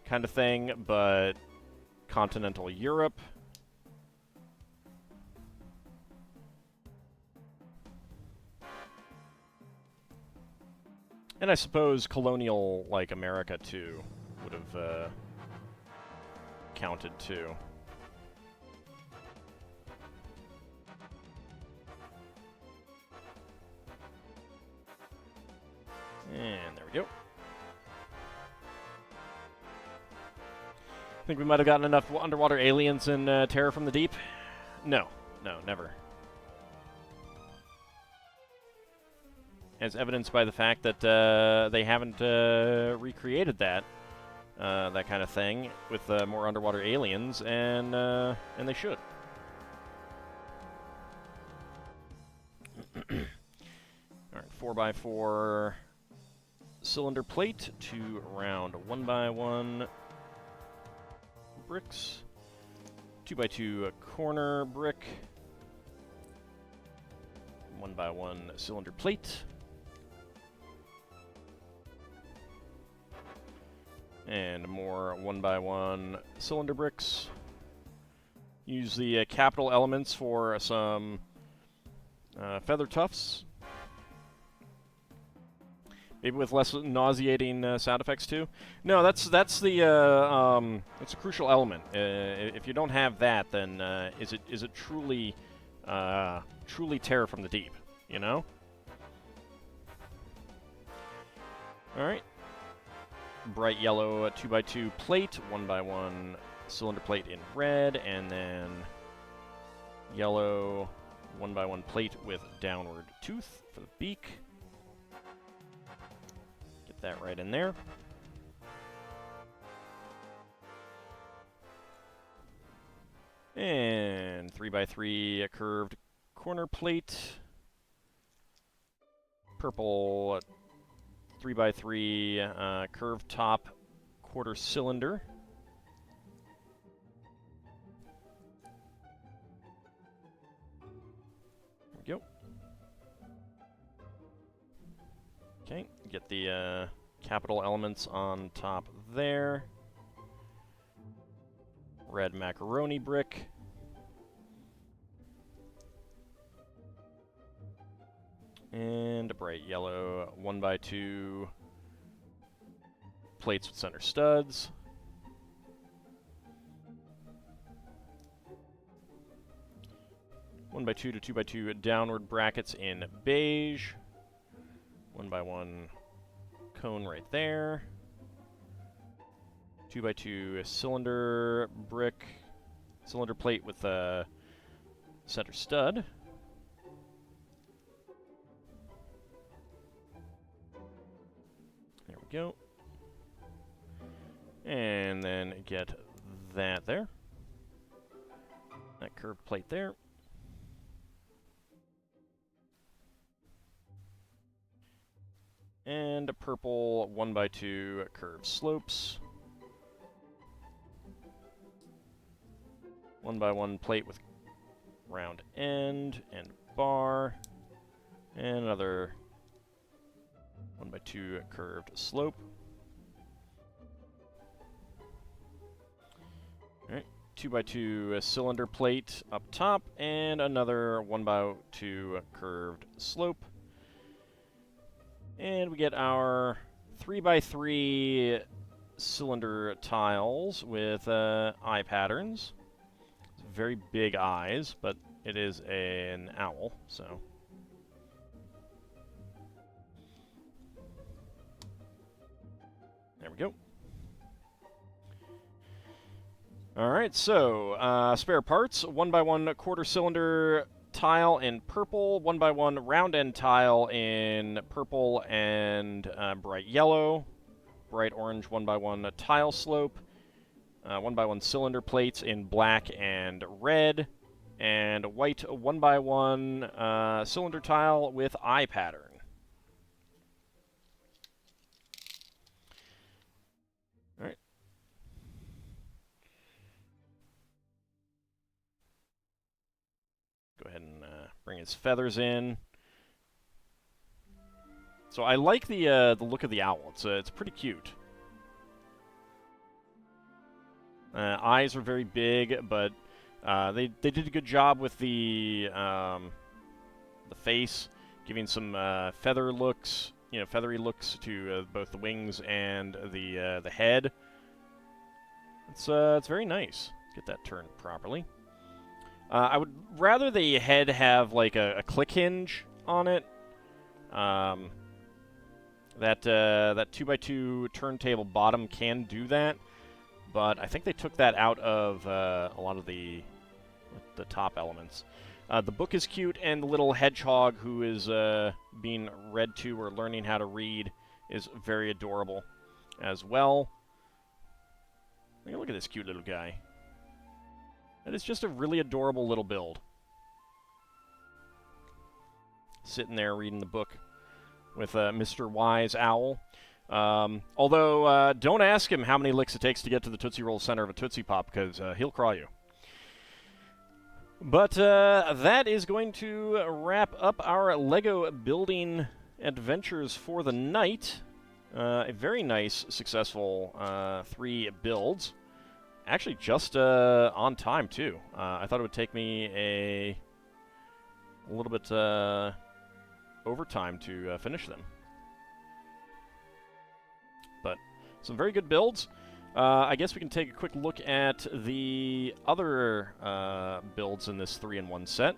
kind of thing, but continental Europe. And I suppose colonial, like, America, too, would have counted, too. And there we go. Think we might have gotten enough underwater aliens in Terror from the Deep? No. No, never. As evidenced by the fact that they haven't recreated that kind of thing with more underwater aliens, and they should. All right, 4x4 cylinder plate to round 1x1 bricks, 2x2 corner brick, 1x1 cylinder plate. And more 1x1 cylinder bricks. Use the capital elements for some feather tufts. Maybe with less nauseating sound effects too. No, that's a crucial element. If you don't have that, then is it truly Terror from the Deep? You know. All right. Bright yellow 2x2 plate, 1x1 cylinder plate in red, and then yellow 1x1 plate with downward tooth for the beak. Get that right in there. And 3x3 curved corner plate. Purple 3x3 curved top quarter cylinder. There we go. Okay, get the capital elements on top there. Red macaroni brick. And a bright yellow 1x2 plates with center studs. One by two to 2x2 downward brackets in beige. 1x1 cone right there. 2x2 cylinder brick, cylinder plate with a center stud. There we go. And then get that there. That curved plate there. And a purple 1x2 curved slopes. 1x1 plate with round end and bar. And another 1x2 curved slope. Alright, 2x2 cylinder plate up top, and another 1x2 curved slope. And we get our 3x3 cylinder tiles with eye patterns. Very big eyes, but it is an owl, so. There we go. Alright, so spare parts, 1x1 quarter cylinder tile in purple, 1x1 round end tile in purple and bright yellow, bright orange 1x1 tile slope, 1x1 cylinder plates in black and red, and white 1x1 cylinder tile with eye pattern. Alright. Go ahead and bring his feathers in. So I like the look of the owl. It's pretty cute. Eyes are very big, but they did a good job with the face, giving some feather looks, feathery looks to both the wings and the head. It's very nice. Let's get that turned properly. I would rather the head have like a click hinge on it. That 2x2 turntable bottom can do that, but I think they took that out of a lot of the top elements. The book is cute, and the little hedgehog who is being read to or learning how to read is very adorable as well. Look at this cute little guy. That is just a really adorable little build. Sitting there reading the book with Mr. Wise Owl. Although, don't ask him how many licks it takes to get to the Tootsie Roll center of a Tootsie Pop, because he'll craw you. But that is going to wrap up our LEGO building adventures for the night. A very nice, successful 3 builds. Actually, just on time, too. I thought it would take me a little bit overtime to finish them. But some very good builds. I guess we can take a quick look at the other builds in this 3-in-1 set.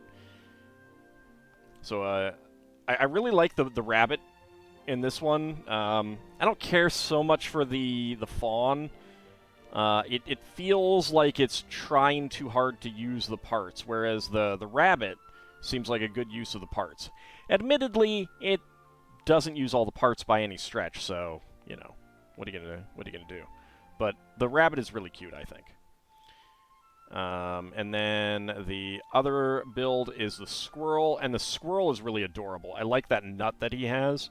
So I really like the rabbit in this one. I don't care so much for the fawn. It feels like it's trying too hard to use the parts, whereas the rabbit seems like a good use of the parts. Admittedly, it doesn't use all the parts by any stretch, so, what are you gonna do? But the rabbit is really cute, I think. And then the other build is the squirrel, and the squirrel is really adorable. I like that nut that he has.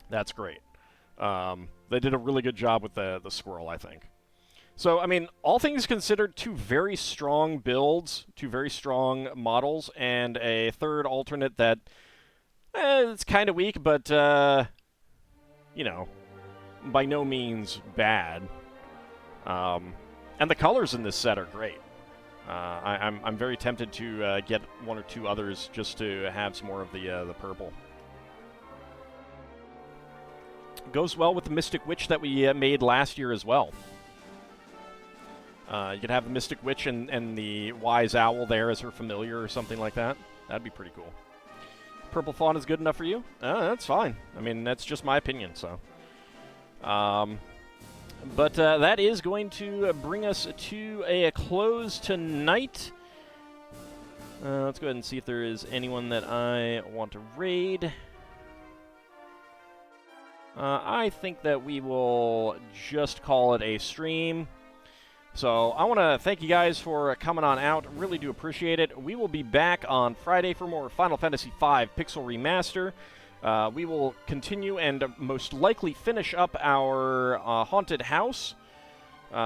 That's great. They did a really good job with the squirrel, I think. So, I mean, all things considered, 2 very strong builds, 2 very strong models, and a third alternate that, it's kind of weak, but, by no means bad. And the colors in this set are great. I'm very tempted to get 1 or 2 others just to have some more of the purple. Goes well with the Mystic Witch that we made last year as well. You could have the Mystic Witch and the Wise Owl there as her familiar or something like that. That'd be pretty cool. Purple Fawn is good enough for you? That's fine. I mean, that's just my opinion, so. But that is going to bring us to a close tonight. Let's go ahead and see if there is anyone that I want to raid. I think that we will just call it a stream. So I want to thank you guys for coming on out. Really do appreciate it. We will be back on Friday for more Final Fantasy V Pixel Remaster. We will continue and most likely finish up our haunted house. Raid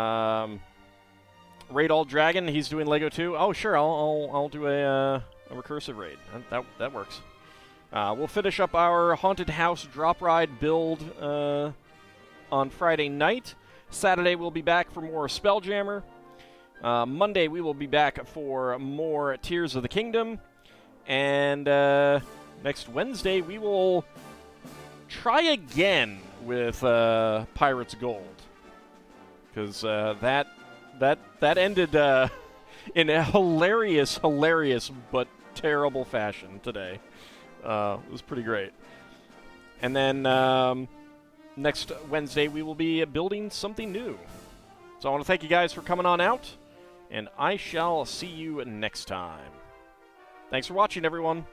AuldDragon, he's doing Lego too. Oh, sure, I'll do a recursive raid. That works. We'll finish up our haunted house drop ride build on Friday night. Saturday we'll be back for more Spelljammer. Monday we will be back for more Tears of the Kingdom. And next Wednesday we will try again with Pirate's Gold, because that ended in a hilarious but terrible fashion today. It was pretty great. And then next Wednesday we will be building something new. So I want to thank you guys for coming on out, and I shall see you next time. Thanks for watching, everyone.